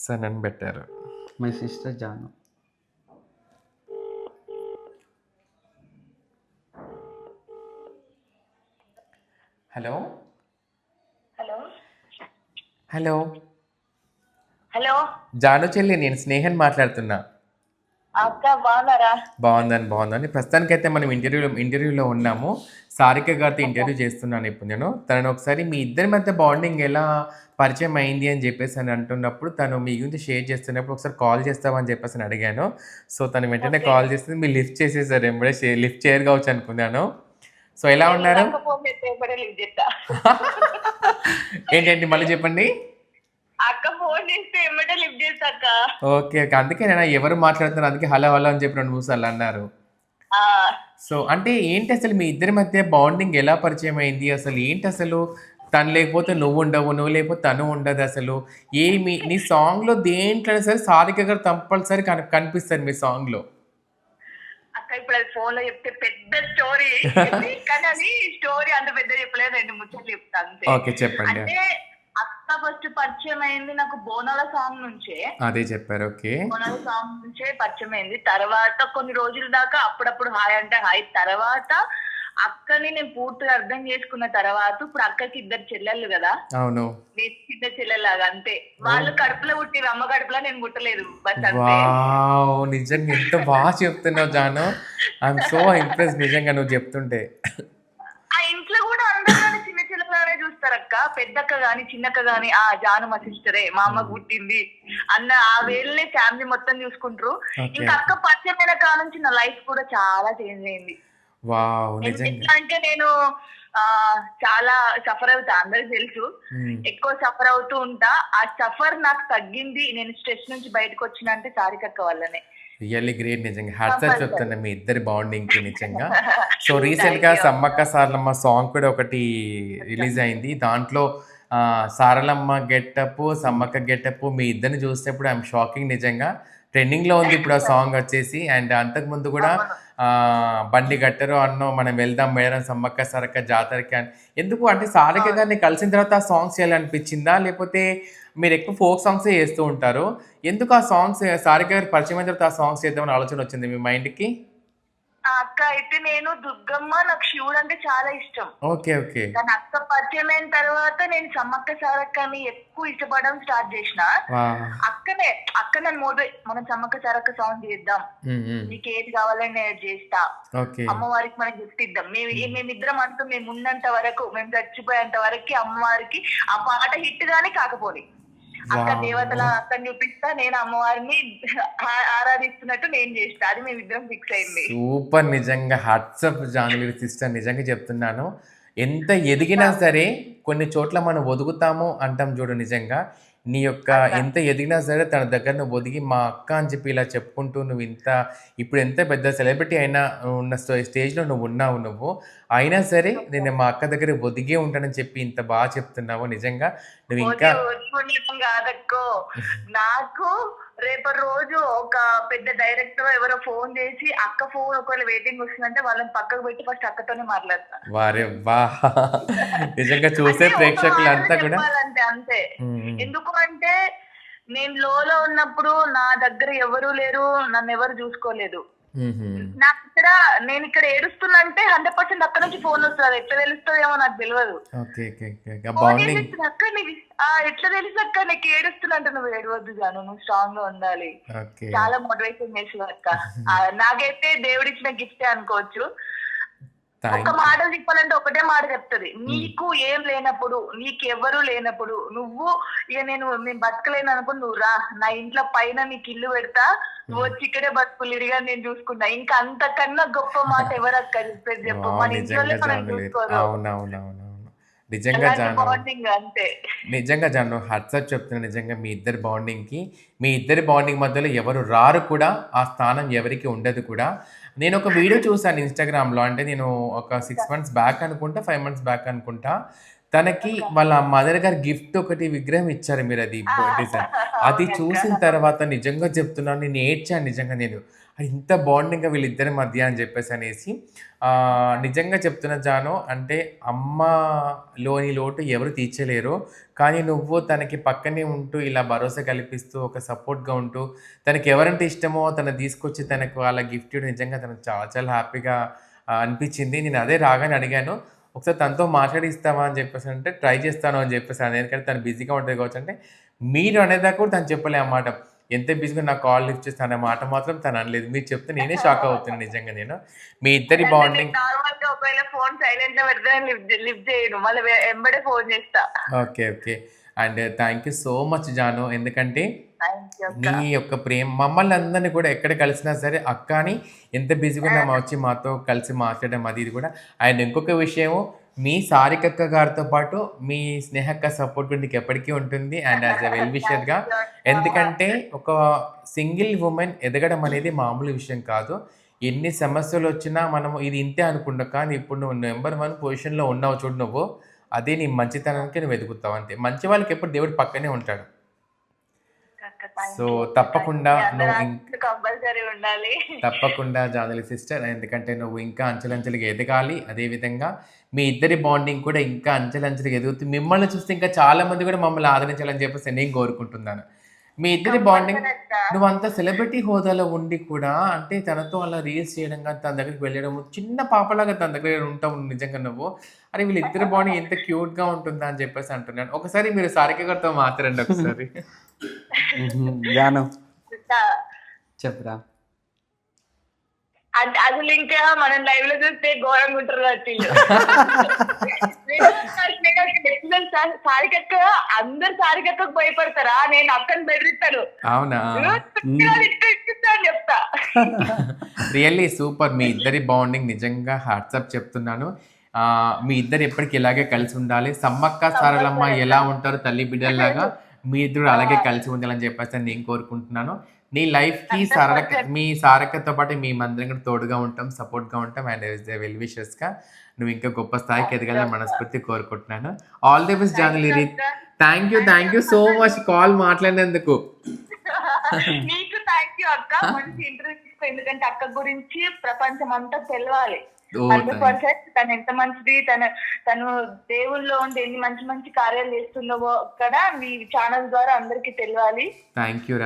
సన్ అని పెట్టారు. My sister Janu. Hello hello hello hello Janu చెల్లి నేను స్నేహన్ మాట్లాడుతున్నా. అక్క బాగున్నారా? బాగుందని ప్రస్తుతానికైతే మనం ఇంటర్వ్యూలో ఉన్నాము. సారిక గారితో ఇంటర్వ్యూ చేస్తున్నాను ఇప్పుడు నేను. తనను ఒకసారి మీ ఇద్దరి మధ్య బాండింగ్ ఎలా పరిచయం అయింది అని చెప్పేసి అని అంటున్నప్పుడు తను మీ గురించి షేర్ చేస్తున్నప్పుడు ఒకసారి కాల్ చేస్తామని చెప్పేసి అని అడిగాను. సో తను వెంటనే కాల్ చేస్తుంది. మీరు లిఫ్ట్ చేసేసారు. ఎంబడే లిఫ్ట్ చేయరు కావచ్చు అనుకున్నాను. సో ఎలా ఉన్నారు? ఏంటండి మళ్ళీ చెప్పండి. అక్క ఫోన్ చేస్తే ఎమ్మటే లిఫ్ట్ చేస్తాక. ఓకే అందుకే నేను ఎవరు మాట్లాడుతున్నారు అందుకే హలో హలో అని చెప్పి 2-3 సార్లు అన్నారు. సో అంటే ఏంటి అసలు మీ ఇద్దరి మధ్య బాండింగ్ ఎలా పరిచయం అయింది? అసలు ఏంటి అసలు? తను లేకపోతే నువ్వు ఉండవు, నువ్వు లేకపోతే తను ఉండదు. అసలు ఏమి నీ సాంగ్లో దేంట్లో సరే సారిక గారు కంపల్సరీ కనిపిస్తారు మీ సాంగ్లో. అక్క ఇప్పుడు అది ఫోన్ లో చెప్తే పెద్ద స్టోరీ కానీ అది స్టోరీ అంత పెద్ద చెప్పలేదు. 2 ముచ్చట్లు చెప్తా అంతే. ఓకే చెప్పండి. అంటే అక్క ఫస్ట్ పరిచయం అయింది నాకు బోనాల సాంగ్ నుంచే. అదే చెప్పారు. ఓకే బోనాల సాంగ్ నుంచే పరిచయం అయింది. తర్వాత కొన్ని రోజుల దాకా అప్పుడప్పుడు హాయ్ అంటే హాయ్. తర్వాత అక్కని నేను పూర్తిగా అర్థం చేసుకున్న తర్వాత ఇప్పుడు అక్కకి 2 చెల్లెళ్ళు కదా. అవును చిన్న చెల్లెల్లాగా అంతే. వాళ్ళు కడుపులో పుట్టిరు, అమ్మ కడుపులో నేను పుట్టలేదు. బస్ అంతే. నిజంగా ఎంత బాగా చెప్తున్నావు జాను. ఐఎమ్ సో ఇంప్రెస్ నిజంగా నువ్వు చెప్తుంటే. ఆ ఇంట్లో కూడా అందరూ చిన్న చెల్లెలానే చూస్తారక్క. పెద్దక్క గాని చిన్నక్క గాని జాను మా సిస్టరే, మా అమ్మకు పుట్టింది అన్న ఆ వేళ్ళే ఫ్యామిలీ మొత్తం చూసుకుంటారు. ఇంకా అక్క పరిచయం అయిన కాడ నుంచి నా లైఫ్ కూడా చాలా చేంజ్ అయింది. ఎట్లా అంటే నేను చాలా సఫర్ అవుతా, అందరికి తెలుసు. ఎక్కువ సఫర్ అవుతూ ఉంటా. ఆ సఫర్ నాకు తగ్గింది నేను స్ట్రెస్ నుంచి బయటకు వచ్చిన అంటే సారికక్క వల్లనే. రియల్లీ గ్రేట్ నిజంగా. హ్యాట్స్ ఆఫ్ చెప్తున్నా మీ ఇద్దరి బాండింగ్‌కి నిజంగా. సో Thank రీసెంట్‌గా you. సమ్మక్క సారలమ్మ సాంగ్ కూడా ఒకటి రిలీజ్ అయింది. దాంట్లో సారలమ్మ గెటప్పు, సమ్మక్క గెటప్పు మీ ఇద్దరిని చూసినప్పుడు ఐయామ్ షాకింగ్ నిజంగా. ట్రెండింగ్‌లో ఉంది ఇప్పుడు ఆ సాంగ్ వచ్చేసి. అండ్ అంతకుముందు కూడా అవును. బండి గట్టరు అన్నో మనం వెళ్దాం మేడం సమ్మక్క సారక్క జాతరకి అని. ఎందుకు అంటే సారిక గారిని కలిసిన తర్వాత ఆ సాంగ్స్ చేయాలనిపించిందా? లేకపోతే మీరు ఎక్కువ ఫోక్ సాంగ్సే చేస్తూ ఉంటారు. ఎందుకు ఆ సాంగ్స్ సారిక గారికి పరిచయం అయిన తర్వాత ఆ సాంగ్స్ చేద్దామని ఆలోచన వచ్చింది మీ మైండ్‌కి? ఆ అక్క అయితే నేను దుర్గమ్మ, నాకు శివుడు అంటే చాలా ఇష్టం. ఓకే. ఓకే. కానీ అక్క పరిచయం అయిన తర్వాత నేను సమ్మక్క సారక్కని ఎక్కువ ఇష్టపడడం స్టార్ట్ చేసిన. వాహ్! అక్క నన్ను మనం సమ్మక్క సారక్క సాంగ్ చేద్దాం, హ్మ్. హ్మ్. నీకు ఏది కావాలని నేను చేస్తా, ఓకే. అమ్మవారికి మనం గిఫ్ట్ ఇద్దాం, మేమిద్దరం అంటూ మేము ఉన్నంత వరకు, మేము చచ్చిపోయేంత వరకు అమ్మవారికి ఆ పాట హిట్ గానీ కాకపోని అక్క వావ్! దేవతల అక్కని చూపిస్తా, నేను అమ్మవారిని ఆరాధిస్తున్నట్టు నేను చేస్తా. అది మేమిద్దరం ఫిక్స్ అయింది. సూపర్ నిజంగా హ్యాట్స్ ఆఫ్ జాన్వి సిస్టర్ నిజంగా చెప్తున్నాను. ఎంత ఎదిగినా సరే కొన్ని చోట్ల మనం ఒదుగుతాము అంటాం చూడు నిజంగా. నీ యొక్క అట్లా ఎంత ఎదిగినా సరే తన దగ్గర నువ్వు ఒదిగి మా అక్క అని చెప్పి ఇలా చెప్పుకుంటూ నువ్వు ఇంత ఇప్పుడు ఎంత పెద్ద సెలబ్రిటీ అయినా ఉన్న స్టేజ్‌లో నువ్వు ఉన్నావు నువ్వు. అయినా సరే నేను మా అక్క దగ్గర ఒదిగే ఉంటానని చెప్పి ఇంత బాగా చెప్తున్నావు నిజంగా. నువ్వు ఇంకా ఓచుకుండటం కాదక్కో. నాకు రేపటి రోజు ఒక పెద్ద డైరెక్టర్ ఎవరో ఫోన్ చేసి అక్క ఫోన్ ఒకవేళ వెయిటింగ్ వస్తుందంటే వాళ్ళని పక్కకు పెట్టి ఫస్ట్ అక్కతోనే మాట్లాడతా. వారే వాహ్! నిజంగా చూసే అంటే ఒక ప్రేక్షకులంతా మాటలో కూడా చెప్పాలంటే అంతే. హ్మ్. హ్మ్. ఎందుకు అంటే నేను లోలో ఉన్నప్పుడు నా దగ్గర ఎవరు లేరు, నన్ను ఎవరు చూసుకోలేదు. హుహు. నేను ఇక్కడ ఏడుస్తున్నా అంటే 100% అక్కడ నుంచి ఫోన్ వస్తుంది. అది ఎట్లా తెలుస్తుందేమో నాకు తెలియదు. ఓకే. ఓకే. ఓకే. ఆ ఫోన్ బాండింగ్ చేసి అక్క నీకు ఎట్లా తెలుసు అక్క నీకు ఏడుస్తున్నా అంటే, నువ్వు ఏడవద్దు జాను, నువ్వు స్ట్రాంగ్ గా ఉండాలి, ఓకే. చాలా మోటివేషన్ చేస్తుంది అక్క. నాకైతే దేవుడిచ్చిన గిఫ్టే అనుకోవచ్చు. ఒక థాంక్ మాట చెప్పాలంటే ఒకటే మాట చెప్తది, నీకు ఏం లేనప్పుడు, నీకెవ్వరు లేనప్పుడు, నేను బతకలేను అనుకుని నువ్వు రా, నా ఇంట్లో పైన నీకు ఇల్లు పెడతా, నువ్వు వచ్చి ఇక్కడే బతుకులిరిగా నేను చూసుకుంటా. ఇంకా అంతకన్నా గొప్ప మాట ఎవరక్క చెప్పేది చెప్పు. వావ్! మన నిజంగా ఇంట్లో మనం జాను లేదు. చూసుకోరు. అవునవునవునవును. నిజంగా అలాంటి జాను. బాండింగ్ అంతే. నిజంగా జాను హ్యాట్స్ ఆఫ్ చెప్తున్నా నిజంగా మీ ఇద్దరి బాండింగ్‌కి. మీ ఇద్దరి బాండింగ్ మధ్యలో ఎవరు రారు కూడా. ఆ స్థానం ఎవరికీ ఉండదు కూడా. నేను ఒక వీడియో చూసాను ఇన్‌స్టాగ్రామ్‌లో. అంటే నేను ఒక 6 మంత్స్ బ్యాక్ అనుకుంటా, 5 మంత్స్ బ్యాక్ అనుకుంటా. తనకి వాళ్ళ మదర్ గారు గిఫ్ట్ ఒకటి విగ్రహం ఇచ్చారు మీరది డిజైన్. అది చూసిన అవునక్క. తర్వాత నిజంగా చెప్తున్నాను నేను ఏడ్చాను నిజంగా నేను. ఇంత బాండింగా వీళ్ళిద్దరి మధ్య అని చెప్పేసనేసి. నిజంగా చెప్తున్నా జాను అంటే అమ్మలోని లోటు ఎవరు తీర్చలేరు. కానీ నువ్వు తనకి పక్కనే ఉంటూ ఇలా భరోసా కల్పిస్తూ ఒక సపోర్ట్‌గా ఉంటూ తనకి ఎవరంటే ఇష్టమో తనని తీసుకొచ్చి తనకు అలా గిఫ్ట్ ఇవ్వడం నిజంగా తనకు చాలా చాలా హ్యాపీగా అనిపించింది. నేను అదే రాగానే అడిగాను. ఒకసారి తనతో మాట్లాడిస్తావా అని చెప్పేసంటే, ట్రై చేస్తాను అని చెప్పేసాను. ఎందుకంటే తను బిజీగా ఉంటది కావచ్చు అంటే, మీరు అనేదాకా కూడా తను చెప్పలే ఆ మాట. ఎంత బిజీగా నా కాల్ లిఫ్ట్ చేస్తా అనే మాట మాత్రం తను అనలేదు. మీరు చెప్తే నేనే షాక్ అవుతున్నా నిజంగా నేను. మీ ఇద్దరి బాండింగ్ నార్మల్ గా ఒకవేళ ఫోన్ సైలెంట్ లో పెడితే లిఫ్ట్ చేయను, మళ్ళీ ఎంబడే ఫోన్ చేస్తా. Okay. Okay. And thank you so much Janu. ఎందుకంటే థ్యాంక్ యూ నీ అక్క. యొక్క ప్రేమ మమ్మల్ని అందరిని కూడా ఎక్కడ కలిసినా సరే అక్క అని ఎంత బిజీగా ఉన్నా వచ్చి మాతో కలిసి మాట్లాడడం అది ఇది కూడా. అండ్ ఇంకొక విషయము మీ సారికక్క గారితో పాటు మీ స్నేహక్క సపోర్ట్ కూడా నీకు ఎప్పటికీ ఉంటుంది. అండ్ యాజ్ ఎ వెల్ విషర్‌గా ఎందుకంటే ఒక సింగిల్ వుమెన్ ఎదగడం అనేది మామూలు విషయం కాదు. ఎన్ని సమస్యలొచ్చినా మనము ఇది ఇంతే అనుకుంటాం. కానీ ఇప్పుడు నువ్వు నంబర్ 1 పొజిషన్‌లో ఉన్నావు చూడు నువ్వు. అదే నీ మంచితనానికి నువ్వు ఎదుగుతావు అంతే. మంచి వాళ్ళకి ఎప్పుడు దేవుడు పక్కనే ఉంటాడు. సో తప్పకుండా నువ్వు కంపల్సరీ ఉండాలి. తప్పకుండా జానలి సిస్టర్. ఎందుకంటే నువ్వు ఇంకా అంచెలంచెలుగా ఎదగాలి. అదేవిధంగా మీ ఇద్దరి బాండింగ్ కూడా ఇంకా అంచెలంచెలుగా ఎదుగుతూ మిమ్మల్ని చూస్తే ఇంకా చాలా మంది కూడా మమ్మల్ని ఆదరించాలని చెప్పేసి నేను కోరుకుంటున్నాను. మీ ఇద్దరి బాండింగ్ కంపల్సరీ అక్క. నువ్వంత సెలబ్రిటీ హోదాలో ఉండి కూడా అంటే తనతో అలా రీల్స్ చేయడం గాని, తన దగ్గరికి వెళ్ళడం, చిన్న పాపలాగా తన దగ్గర ఉంటావు నిజంగా నువ్వు. అరే వీళ్ళిద్దరి బాండింగ్ ఎంత క్యూట్‌గా ఉంటుందా అని చెప్పేసి అంటున్నాను. ఒకసారి మీరు సారిక గారితో మాట్లాడండి ఒకసారి. జాను చెప్పురా. అంటే అసలు ఇంకా మనం లైవ్ లో చూస్తే ఘోరంగా ఉంటారు వీళ్ళు. సారికక్క అందరు సారికక్కకు భయపడతారా, నేను అక్కని బెదిరిస్తాను. అవునా? ఇస్తా అని చెప్తా. Really super. మీ ఇద్దరి బాండింగ్ నిజంగా హ్యాట్స్ ఆఫ్ చెప్తున్నాను. మీ ఇద్దరు ఎప్పటికి ఇలాగే కలిసి ఉండాలి. సమ్మక్క సారలమ్మ ఎలా ఉంటారో తల్లి బిడ్డల్లాగా మీ ఇద్దరు అలాగే కలిసి ఉండాలని చెప్పేసి నేను కోరుకుంటున్నాను. నీ లైఫ్కి మీ సారక్కతో పాటు మేమందరం కూడా తోడుగా ఉంటాం, సపోర్ట్గా ఉంటాం. అండ్ వెల్ విషెస్గా నువ్వు ఇంకా గొప్ప స్థాయికి ఎదగాలని మనస్ఫూర్తి కోరుకుంటున్నాను. ఆల్ ది బెస్ట్ జానులిరి. Thank you so much call మాట్లాడినందుకు. నీకు థ్యాంక్ యూ అక్క, మంచి ఇంటర్వ్యూ తీసుకో. ఎందుకంటే అక్క గురించి ప్రపంచం అంతా తెలవాలి. 100% తను ఎంత మంచిది, తను దేవుళ్ళలో ఉండి ఎన్ని మంచి మంచి కార్యాలు చేస్తుందో కూడా మీ ఛానల్ ద్వారా అందరికి తెలియాలి. Thank you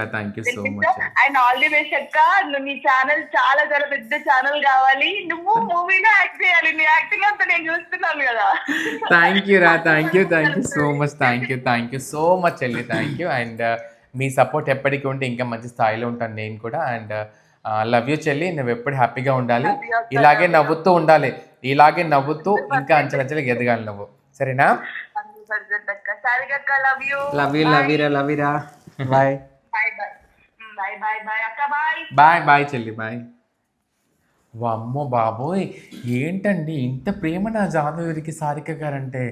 so much. And all the best అక్క. నువ్వు నీ ఛానల్ చాలా చాలా పెద్ద ఛానల్ కావాలి. నువ్వు మూవీలో యాక్ట్ చేయాలి. నీ యాక్టింగ్ అంతా నేను చూస్తున్నాను కదా. Thank you so much. Thank you so much చెల్లి. Thank you. అండ్ మీ సపోర్ట్ ఎప్పటికీ ఉంటే ఇంకా మంచి స్థాయిలో ఉంటాను నేను కూడా. అండ్ లవ్ యూ చెల్లి. నువ్వు ఎప్పుడు హ్యాపీగా ఉండాలి, ఇలాగే నవ్వుతూ ఉండాలి, ఇలాగే నవ్వుతూ ఇంకా అంచెలంచెలకు ఎదగాలి నువ్వు. సరేనా? Love bye. బాయ్ చెల్లి. బాయ్. వామ్మో బాబోయ్, ఏంటండి ఇంత ప్రేమ నా జానులేరికి సారిక గారంటే.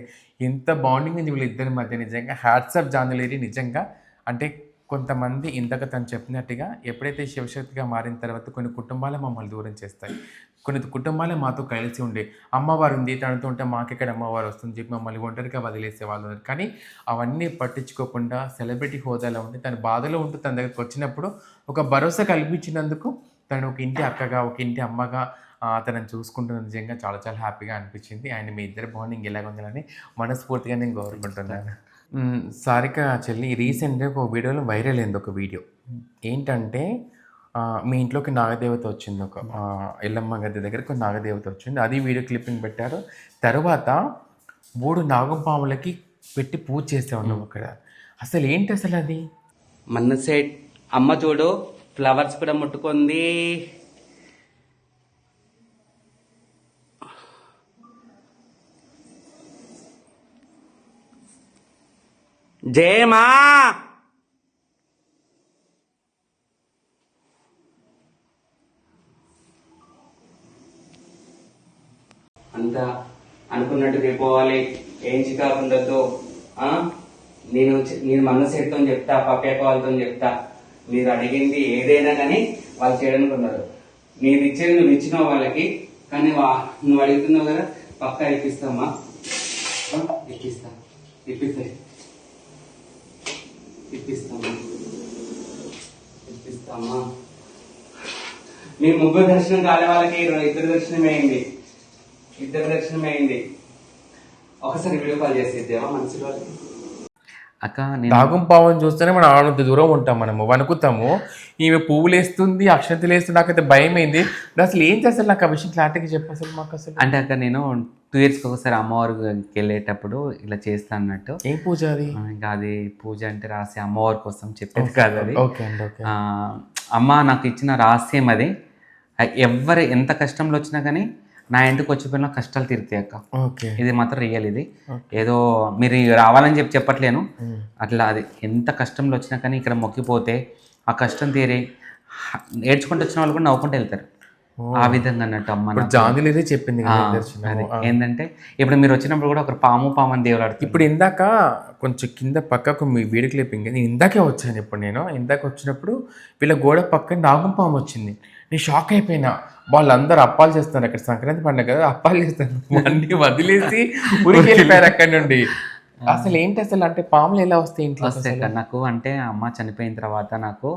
ఎంత బాండింగ్ ఉంది వీళ్ళిద్దరి మధ్య. నిజంగా హ్యాట్సప్ జానులేరి. నిజంగా అంటే కొంతమంది ఇందాక తను చెప్పినట్టుగా ఎప్పుడైతే శివశక్తిగా మారిన తర్వాత కొన్ని కుటుంబాలే మమ్మల్ని దూరం చేస్తాయి, కొన్ని కుటుంబాలే మాతో కలిసి ఉండే. అమ్మవారు ఉంది, తనతో ఉంటే మాకెక్కడ అమ్మవారు వస్తుంది చెప్పి మమ్మల్ని ఒంటరిగా వదిలేసే వాళ్ళు ఉన్నారు. కానీ అవన్నీ పట్టించుకోకుండా సెలబ్రిటీ హోదాలో ఉండి తన బాధలో ఉంటూ తన దగ్గరికి వచ్చినప్పుడు ఒక భరోసా కల్పించినందుకు తను ఒక ఇంటి అక్కగా, ఒక ఇంటి అమ్మగా తనని చూసుకుంటున్న నిజంగా చాలా చాలా హ్యాపీగా అనిపించింది. అండ్ మీ ఇద్దరు బాండింగ్ ఎలాగ ఉండాలని మనస్ఫూర్తిగా నేను కోరుకుంటున్నాను. సారిక చెల్లి, రీసెంట్గా ఒక వీడియోలో వైరల్ అయింది ఒక వీడియో. ఏంటంటే మీ ఇంట్లోకి నాగదేవత వచ్చింది, ఒక ఎల్లమ్మ గద్దె దగ్గరకు నాగదేవత వచ్చింది. అది వీడియో క్లిప్పింగ్ పెట్టారు. తర్వాత 3 నాగపాములకి పెట్టి పూజ చేసే ఉన్నాం అక్కడ. అసలు ఏంటి అసలు అది? మన సైడ్ అమ్మ చూడు ఫ్లవర్స్ కూడా ముట్టుకుంది. జయమా అంతా అనుకున్నట్టు రేపోవాలి, ఏం చికాకు ఉండద్దు. నేను మన సెట్తో చెప్తా, పప్పేక వాళ్ళతో చెప్తా. మీరు అడిగింది ఏదైనా కానీ వాళ్ళు చేయడానికి ఉన్నారు. నేను ఇచ్చేది నువ్వు ఇచ్చినావు వాళ్ళకి, కానీ నువ్వు అడుగుతున్నావు కదా, పక్కా ఇప్పిస్తామా? ఇప్పిస్తామా? మీ ముగ్గురు దర్శనం కాలే వాళ్ళకి ఇద్దరు దర్శనమే అయింది. ఒకసారి వీడియో కాల్ చేసేద్దామా మనిషి వాళ్ళకి? అక్క నాగం పావం చూస్తేనే మనం ఆనంత దూరం ఉంటాం, మనము వణుకుతాము. ఈమె పువ్వులు వేస్తుంది, అక్షంతలు వేస్తుంది. నాకైతే భయం అయింది. అసలు ఏం చేస్తారు నాకు ఆ విషయం క్లారిటీగా చెప్పు అసలు మాకు. అసలు అంటే అక్క నేను 2 yearsకి ఒకసారి అమ్మవారికి వెళ్ళేటప్పుడు ఇలా చేస్తా అన్నట్టు. ఏం పూజ అది? ఇంకా అది పూజ అంటే రాసి అమ్మవారి కోసం చెప్పేది కాదు అది. ఓకే అండి, ఓకే. అమ్మ నాకు ఇచ్చిన రహస్యం అది. ఎవరు ఎంత కష్టంలో వచ్చినా కానీ నా ఇంటికి వచ్చిపోయిన కష్టాలు తీరుతాయి అక్క. ఇది మాత్రం రియల్. ఇది ఏదో మీరు రావాలని చెప్పట్లేను. అట్లా అది ఎంత కష్టంలో వచ్చినా కానీ ఇక్కడ మొక్కిపోతే ఆ కష్టం తీరి ఏడ్చుకుంటూ వచ్చిన వాళ్ళు కూడా నవ్వుకుంటూ వెళ్తారు. ఆ విధంగా అన్నట్టు అమ్మ జాంగిలేదే చెప్పింది. ఏంటంటే ఇప్పుడు మీరు వచ్చినప్పుడు కూడా ఒక పాము అని దేవులాడుతుంది. ఇప్పుడు ఇందాక కొంచెం కింద పక్కకు మీ వీడియో క్లిప్పింగ్ ఇందాకే వచ్చాను. ఇప్పుడు నేను ఇందాక వచ్చినప్పుడు వీళ్ళ గోడ పక్కన నాగం పాము వచ్చింది. నేను షాక్ అయిపోయినా. వాళ్ళందరూ అప్పాలు చేస్తారు అక్కడ, సంక్రాంతి పండుగ కదా, అప్పాలు చేస్తారు. అన్ని వదిలేసి ఊరికి వెళ్ళిపోయారు అక్కడి నుండి. అసలు ఏంటి అసలు అంటే పాములు ఎలా వస్తాయి ఇంట్లో? నాకు అంటే అమ్మ చనిపోయిన తర్వాత నాకు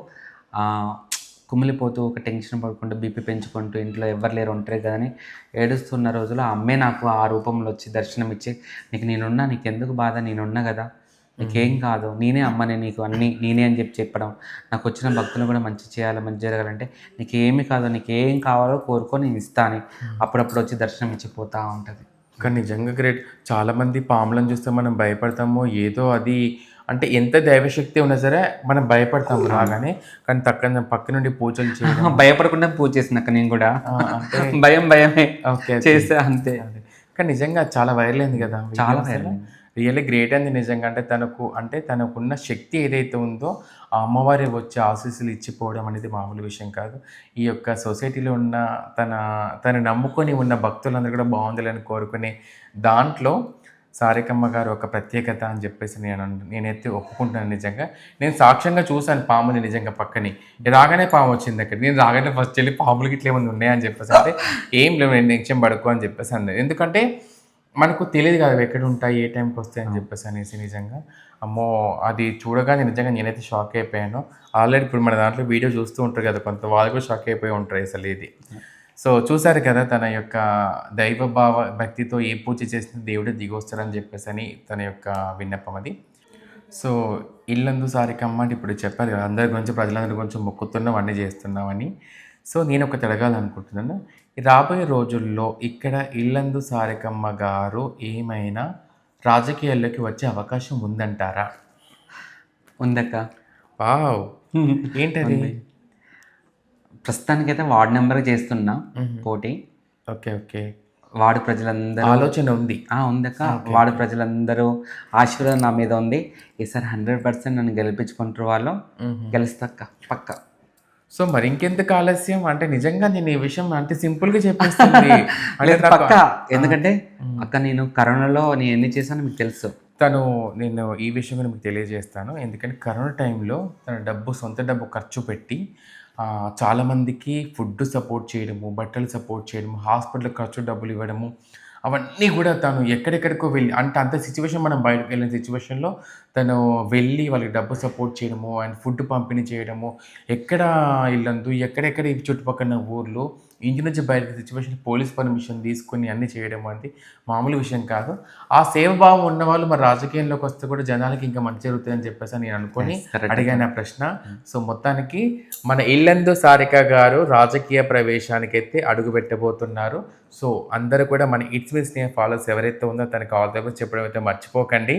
కుమిలిపోతూ ఒక టెన్షన్ పడుకుంటూ బీపీ పెంచుకుంటూ ఇంట్లో ఎవరు లేరు ఉంటారు కదా అని ఏడుస్తున్న రోజులు ఆ అమ్మే నాకు ఆ రూపంలో వచ్చి దర్శనం ఇచ్చి, నీకు నీకెందుకు బాధ, నేనున్నా కదా, నీకేం కాదు, నేనే అమ్మని, నీకు అన్నీ నేనే అని చెప్పడం, నాకు వచ్చిన భక్తులు కూడా మంచి చేయాలి, మంచి జరగాలంటే నీకేమి కాదు, నీకేం కావాలో కోరుకొని నేను ఇస్తాను. అప్పుడప్పుడు వచ్చి దర్శనం ఇచ్చిపోతూ ఉంటుంది. కానీ నిజంగా గ్రేట్. చాలామంది పాములను చూస్తే మనం భయపడతాము, ఏదో అది అంటే ఎంత దైవశక్తి ఉన్నా సరే మనం భయపడతాము రాగానే. కానీ పక్క నుండి పూజలు చేయడం, భయపడకుండా పూజ చేసినాక నేను కూడా భయమే చేస్తే అంతే. కానీ నిజంగా చాలా వైరల్ అయింది కదా, చాలా వైరల్. రియల్లీ గ్రేట్ అండి నిజంగా. అంటే తనకున్న శక్తి ఏదైతే ఉందో ఆ అమ్మవారి వచ్చి ఆశీస్సులు ఇచ్చిపోవడం అనేది మామూలు విషయం కాదు. ఈ యొక్క సొసైటీలో ఉన్న తను నమ్ముకొని ఉన్న భక్తులందరూ కూడా బాగుండాలని కోరుకునే దాంట్లో సారికమ్మ గారు ఒక ప్రత్యేకత అని చెప్పేసి నేనైతే ఒప్పుకుంటున్నాను. నిజంగా నేను సాక్ష్యంగా చూశాను పాముని నిజంగా పక్కని రాగానే పాము వచ్చింది అక్కడ. నేను రాగానే ఫస్ట్ వెళ్ళి పాములకి ఇట్లా ఏమైనా ఉన్నాయని చెప్పేసి అంటే ఏం లేవు, నేను టెన్షన్ పడుకో అని చెప్పేసి అన్నది. ఎందుకంటే మనకు తెలియదు కదా ఎక్కడ ఉంటాయి, ఏ టైంకి వస్తాయి అని చెప్పేసి అనేసి. నిజంగా అమ్మో అది చూడగానే నిజంగా నేనైతే షాక్ అయిపోయాను. ఆల్రెడీ ఇప్పుడు మన దాంట్లో వీడియో చూస్తూ ఉంటారు కదా, కొంత వాళ్ళు కూడా షాక్ అయిపోయి ఉంటారు అసలు ఇది. సో చూసారు కదా తన యొక్క దైవ భావ భక్తితో ఏ పూజ చేసిన దేవుడే దిగొస్తారని చెప్పేసి అని తన యొక్క విన్నపం అది. సో ఇల్లందు సారికమ్మ అంటే ఇప్పుడు చెప్పారు కదా, అందరి గురించి ప్రజలందరి గురించి మొక్కుతున్నాం, అన్నీ చేస్తున్నామని. సో నేను ఒకటి అడగాలనుకుంటున్నాను, రాబోయే రోజుల్లో ఇక్కడ ఇల్లందు సారికమ్మ గారు ఏమైనా రాజకీయాల్లోకి వచ్చే అవకాశం ఉందంటారా? ఉందక్క. వావ్, ఏంటది? ప్రస్తుతానికైతే వార్డు నెంబర్ చేస్తున్నా పోటీ. ఓకే ఓకే, వార్డు ప్రజలందరూ ఆలోచన ఉంది. ఉందక్క. వార్డు ప్రజలందరూ ఆశీర్వాదం నా మీద ఉంది. ఈసారి 100% నన్ను గెలిపించుకుంటారు వాళ్ళు. గెలుస్తాక్క పక్క. సో మరి ఇంకెందుకు ఆలస్యం? అంటే నిజంగా నేను ఈ విషయం అంటే సింపుల్గా చెప్పేస్తుంది పక్క. ఎందుకంటే అక్క నేను కరోనాలో నేను ఎన్ని చేశానో మీకు తెలుసు. నేను ఈ విషయం కూడా మీకు తెలియజేస్తాను. ఎందుకంటే కరోనా టైంలో తన సొంత డబ్బు ఖర్చు పెట్టి చాలామందికి ఫుడ్ సపోర్ట్ చేయడము, బట్టలు సపోర్ట్ చేయడము, హాస్పిటల్ ఖర్చు డబ్బులు ఇవ్వడము, అవన్నీ కూడా తను ఎక్కడెక్కడికో వెళ్ళి అంటే అంత సిచ్యువేషన్ మనం బయటకు వెళ్ళిన సిచ్యువేషన్లో తను వెళ్ళి వాళ్ళకి డబ్బు సపోర్ట్ చేయడము అండ్ ఫుడ్ పంపిణీ చేయడము, ఎక్కడ ఇల్లందు ఎక్కడెక్కడ ఈ చుట్టుపక్కల ఊర్లు ఇంటి నుంచి బయటకు సిచ్యువేషన్ పోలీస్ పర్మిషన్ తీసుకొని అన్నీ చేయడం అంటే మామూలు విషయం కాదు. ఆ సేవభావం ఉన్న వాళ్ళు మరి రాజకీయంలోకి వస్తే కూడా జనాలకి ఇంకా మంచి జరుగుతుందని చెప్పేసి నేను అనుకొని అడిగాను ఆ ప్రశ్న. సో మొత్తానికి మన ఇల్లందు సారిక గారు రాజకీయ ప్రవేశానికి అయితే అడుగు పెట్టబోతున్నారు. సో అందరూ కూడా మన ఇట్స్ మీన్స్ నే ఫాలోవర్స్ ఎవరైతే ఉందో తనకు ఆల్ ద బెస్ట్ చెప్పడం అయితే మర్చిపోకండి.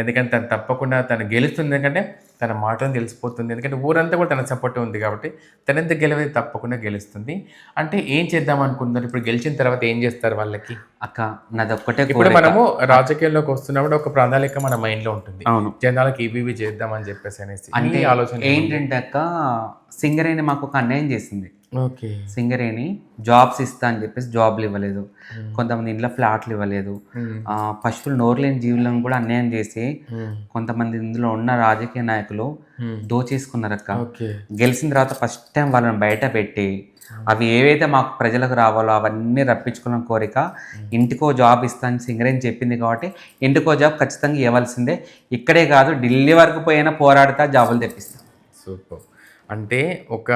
ఎందుకంటే తను తప్పకుండా తను గెలుస్తుంది, ఎందుకంటే తన మాటను తెలిసిపోతుంది. ఎందుకంటే ఊరంతా కూడా తన సపోర్ట్ ఉంది కాబట్టి తనంత గెలవైతే తప్పకుండా గెలుస్తుంది. అంటే ఏం చేద్దాం అనుకుంటున్నారు ఇప్పుడు? గెలిచిన తర్వాత ఏం చేస్తారు వాళ్ళకి? అక్క నాది ఒక్కటే. ఇప్పుడు మనము రాజకీయాల్లోకి వస్తున్నప్పుడు ఒక ప్రణాళిక మన మైండ్లో ఉంటుంది, అవును, జనాలకి ఇవి చేద్దామని చెప్పేసి అనేసి. అంటే ఆలోచన ఏంటంటే అక్క, సింగరేణి మాకు ఒక అన్యాయం చేసింది. ఓకే, సింగరేణి జాబ్స్ ఇస్తా అని చెప్పేసి జాబ్లు ఇవ్వలేదు, కొంతమంది ఇంట్లో ఫ్లాట్లు ఇవ్వలేదు, పశువులు నోరు లేని జీవులను కూడా అన్యాయం చేసి కొంతమంది ఇందులో ఉన్న రాజకీయ నాయకులు దోచేసుకున్నారక్క. గెలిచిన తర్వాత ఫస్ట్ టైం వాళ్ళని బయట పెట్టి అవి ఏవైతే మాకు ప్రజలకు రావాలో అవన్నీ రప్పించుకున్న కోరిక, ఇంటికో జాబ్ ఇస్తానని సింగరేణి చెప్పింది కాబట్టి ఇంటికో జాబ్ ఖచ్చితంగా ఇవ్వాల్సిందే. ఇక్కడే కాదు ఢిల్లీ వరకు పోయినా పోరాడుతా జాబులు తెప్పిస్తాం. సూపర్. అంటే ఒక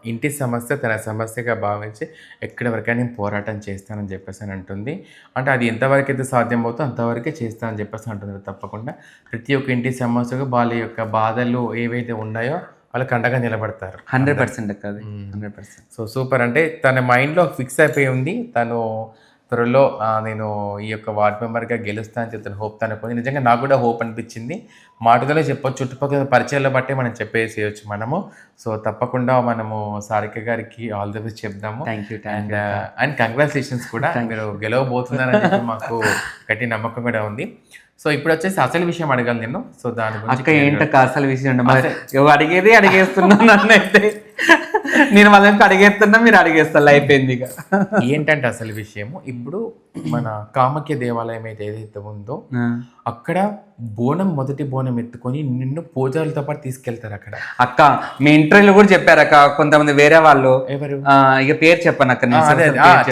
ఇంటి సమస్య తన సమస్యగా భావించి ఎక్కడి వరకైనా నేను పోరాటం చేస్తానని చెప్పేసి అని అంటుంది. అంటే అది ఎంతవరకు అయితే సాధ్యమవుతుందో అంతవరకే చేస్తానని చెప్పేసి అంటుంది. తప్పకుండా ప్రతి ఒక్క ఇంటి సమస్యకు వాళ్ళ యొక్క బాధలు ఏవైతే ఉన్నాయో వాళ్ళకి అండగా నిలబడతారు. 100% కాదు 100%. So super. అంటే తన మైండ్లో ఫిక్స్ అయిపోయి ఉంది, తను త్వరలో నేను ఈ యొక్క వార్డ్ మెంబర్గా గెలుస్తానని చెప్తాను. హోప్ తనకు నిజంగా నాకు కూడా హోప్ అనిపించింది. మాటతోనే చెప్పొచ్చు, చుట్టుపక్కల పరిచయాల బట్టే మనం చెప్పేసేయచ్చు మనము. సో తప్పకుండా మనము సారిక గారికి ఆల్ ది బెస్ట్ చెప్దాము. అండ్ కంగ్రాచులేషన్స్ కూడా, మీరు గెలవబోతున్నారని చెప్పి మాకు గట్టి నమ్మకం కూడా ఉంది. సో ఇప్పుడు వచ్చేసి అసలు విషయం అడగాలి నేను. సో దాని అక్క ఏంటక్క అసలు విషయం? అడిగేది అడిగేస్తున్నా నన్నైతే, నేను వాళ్ళకి అడిగేస్తున్నా, మీరు అడిగేస్తారు, అయిపోయింది. ఇక ఏంటంటే అసలు విషయము, ఇప్పుడు మన కామాఖ్య దేవాలయం ఏదైతే ఉందో అక్కడ మొదటి బోనం ఎత్తుకొని నిన్ను పూజలతో పాటు తీసుకెళ్తారు అక్కడ. అక్క మీ ఇంటర్వ్యూలో కూడా చెప్పారక్క కొంతమంది వేరే వాళ్ళు, ఎవరు ఇక పేరు చెప్పాను అక్క,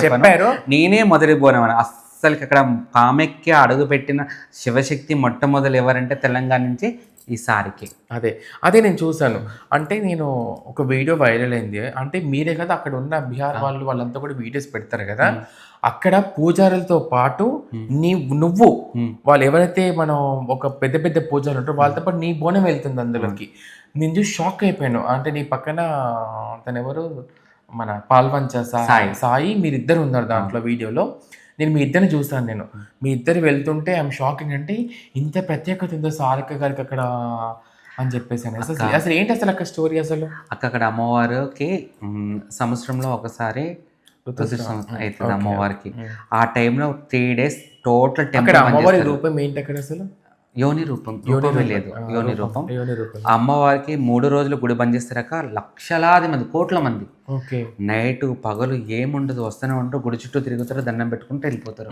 చెప్పారు నేనే మొదటి బోనం అని. అసలు అక్కడ కామాఖ్య అడుగు పెట్టిన శివశక్తి మొట్టమొదలు ఎవరంటే తెలంగాణ నుంచి ఈ సారికి. అదే నేను చూసాను. అంటే నేను ఒక వీడియో వైరల్ అయింది. అంటే మీరే కదా అక్కడ ఉన్న బీహార్ వాళ్ళంతా కూడా వీడియోస్ పెడతారు కదా, అక్కడ పూజారులతో పాటు నువ్వు వాళ్ళు ఎవరైతే మనం ఒక పెద్ద పెద్ద పూజారులు ఉంటారో వాళ్ళతో పాటు నీ బోనం వెళ్తుంది అందులోకి. నేను చూసి షాక్ అయిపోయాను. అంటే నీ పక్కన తను ఎవరు, మన పాల్వంచ సాయి, మీరిద్దరు ఉన్నారు దాంట్లో వీడియోలో. నేను మీ ఇద్దరిని చూసాను. నేను మీ ఇద్దరు వెళ్తుంటే ఐఎమ్ షాకింగ్. అంటే ఇంత ప్రత్యేకత ఉందో సారిక గారికి అక్కడ అని చెప్పేసి అసలు ఏంటి అసలు అక్కడ స్టోరీ? అసలు అక్కడ అమ్మవారికి సంవత్సరంలో ఒకసారి అవుతుంది అమ్మవారికి. ఆ టైంలో 3 days టోటల్ టెంపుల్. అమ్మవారి రూపం ఏంటి అక్కడ అసలు? యోని రూపం, రూపమే లేదు, యోని రూపం. అమ్మవారికి 3 రోజులు గుడి బంద్ చేస్తారక. లక్షలాది మంది, కోట్ల మంది ఓకే. నైట్ పగలు ఏముండదు, వస్తూనే ఉంటారు, గుడి చుట్టూ తిరుగుతారు, దండం పెట్టుకుంటూ వెళ్ళిపోతారు.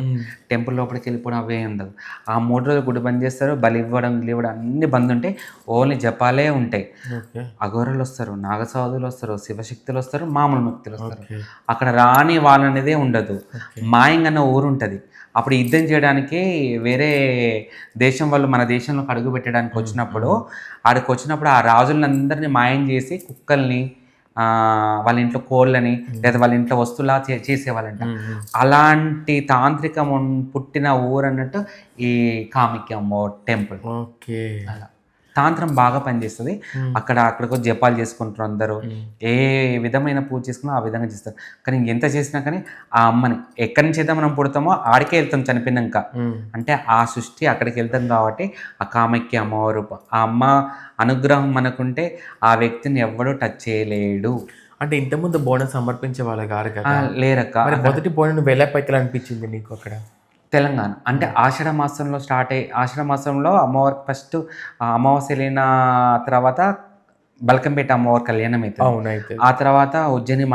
టెంపుల్ లోపలికి వెళ్ళిపోవడం అవే ఉండదు. ఆ 3 రోజులు గుడి బంద్ చేస్తారు, బలి ఇవ్వడం అన్నీ బంద్ ఉంటాయి, ఓన్లీ జపాలే ఉంటాయి. ఓకే. అఘోరలు వస్తారు, నాగసాధువులు వస్తారు, శివశక్తులు వస్తారు, మామూలు వ్యక్తులు వస్తారు. ఓకే. అక్కడ రాని వాళ్ళనేదే ఉండదు. మాయింగ్ అన్న ఊరు ఉంటుంది. అప్పుడు యుద్ధం చేయడానికి వేరే దేశం వాళ్ళు మన దేశంలోకి అడుగు పెట్టడానికి వచ్చినప్పుడు ఆడికి వచ్చినప్పుడు ఆ రాజులందరినీ మాయం చేసి కుక్కల్ని వాళ్ళ ఇంట్లో కోళ్ళని లేదా వాళ్ళ ఇంట్లో వస్తువులా చేసేవాళ్ళంట. అలాంటి తాంత్రికం పుట్టిన ఊరు అన్నట్టు ఈ కామాఖ్య అమ్మవారి టెంపుల్. ఓకే. అలా తాంత్రం బాగా పనిచేస్తుంది. అక్కడికి జపాలు చేసుకుంటారు అందరూ. ఏ విధమైన పూజ చేసుకున్నా ఆ విధంగా చేస్తారు. కానీ ఎంత చేసినా కానీ ఆ అమ్మని ఎక్కడి నుంచి అయితే మనం పుడతామో ఆడికే వెళ్తాం చనిపోయినాక. అంటే ఆ సృష్టి అక్కడికి వెళ్తాం కాబట్టి ఆ కామాఖ్య అమ్మవారు, ఆ అమ్మ అనుగ్రహం మనకుంటే ఆ వ్యక్తిని ఎవ్వడూ టచ్ చేయలేడు. అంటే ఇంతకుముందు బోనం సమర్పించే వాళ్ళు గారు కదా, లేరక్క. మరి మొదటి బోనం నువ్వు ఎలా పెట్టాలనిపించింది నీకు అక్కడ? తెలంగాణ అంటే ఆషాఢ మాసంలో స్టార్ట్ అయ్యి, ఆషాఢ మాసంలో అమ్మవారికి ఫస్ట్ అమావాస్య వెళ్ళిన తర్వాత బల్కంపేట అమ్మవారి కళ్యాణం అవుతుంది. ఆ తర్వాత ఉజ్జయిని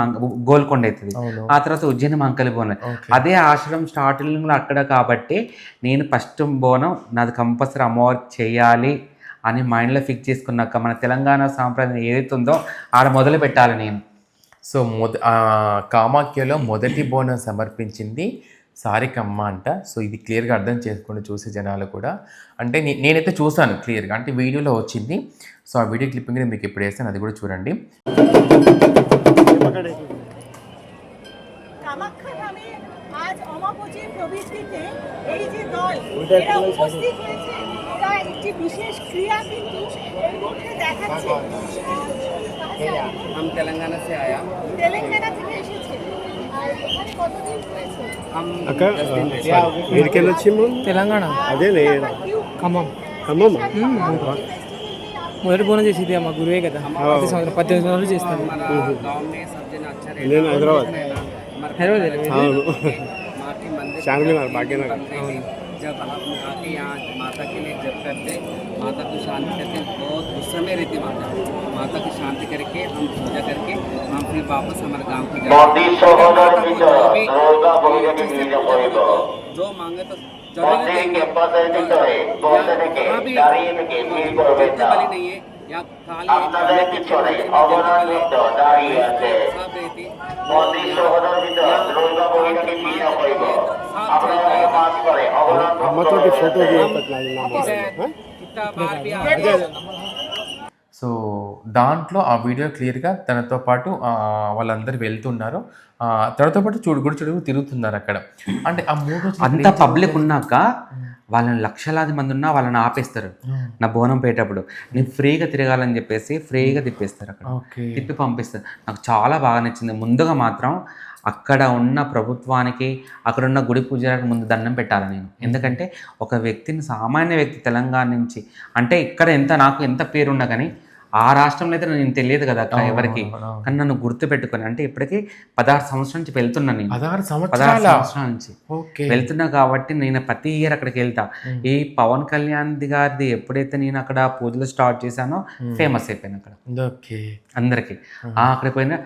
గోల్కొండ అవుతుంది. ఆ తర్వాత ఉజ్జయిని మంకలి బోనం. అదే ఆశ్రమం స్టార్టింగ్లో అక్కడ కాబట్టి నేను ఫస్ట్ బోనం నాది కంపల్సరీ అమ్మవారికి చేయాలి అని మైండ్లో ఫిక్స్ చేసుకున్నాక మన తెలంగాణ సాంప్రదాయం ఏదైతే ఉందో ఆడ మొదలు పెట్టాలి నేను. సో కామాఖ్యలో మొదటి బోనం సమర్పించింది సారికమ్మ అంట. సో ఇది క్లియర్గా అర్థం చేసుకుని చూసే జనాలు కూడా. అంటే నేనైతే చూసాను క్లియర్గా, అంటే వీడియోలో వచ్చింది. సో ఆ వీడియో క్లిప్పింగ్ మీకు ఇప్పుడు వేస్తాను, అది కూడా చూడండి. తెలంగాణ అదే ఖమ్మం. మొదటి బోనం చేసేది మా గురువే కదా, 18 సంవత్సరాలు చేస్తాను. నేను హైదరాబాద్ చార్మినార్ భాగ్యనగర్. जब हम आके यहाँ माता के लिए जब करते, माता को शांति करके बहुत गुस्सा में रहती माता की शांति करके हम पूजा करके हम फिर वापस हमारे गाँव को जाते। जो मांगे तो नहीं है या అమ్మతోటి ఫోటో సో దాంట్లో ఆ వీడియో క్లియర్గా తనతో పాటు వాళ్ళందరూ వెళ్తున్నారు, తనతో పాటు గుడి చుట్టూ తిరుగుతున్నారు అక్కడ. అంటే ఆ 3 రోజులు అంత పబ్లిక్ ఉన్నాక వాళ్ళని లక్షలాది మంది ఉన్నా వాళ్ళని ఆపేస్తారు. నా బోనం పోయేటప్పుడు నేను ఫ్రీగా తిరగాలని చెప్పేసి ఫ్రీగా తిప్పేస్తారు, అక్కడ తిప్పి పంపిస్తారు. నాకు చాలా బాగా నచ్చింది. ముందుగా మాత్రం అక్కడ ఉన్న ప్రభుత్వానికి, అక్కడ ఉన్న గుడి పూజలకు ముందు దండం పెట్టాలి నేను. ఎందుకంటే ఒక వ్యక్తిని, సామాన్య వ్యక్తి తెలంగాణ నుంచి, అంటే ఇక్కడ నాకు ఎంత పేరున్నా కానీ ఆ రాష్ట్రంలో అయితే నేను తెలియదు కదా అక్కడ ఎవరికి, కానీ నన్ను గుర్తు పెట్టుకొని, అంటే ఇప్పటికీ 16 సంవత్సరాల నుంచి వెళ్తున్నాను నేను. 16 సంవత్సరాల నుంచి వెళ్తున్నా కాబట్టి నేను ప్రతి ఇయర్ అక్కడికి వెళ్తా. ఈ పవన్ కళ్యాణ్ గారిది ఎప్పుడైతే నేను అక్కడ పూజలు స్టార్ట్ చేశానో ఫేమస్ అయిపోయాను అక్కడ అందరికి. అక్కడికి పోయినా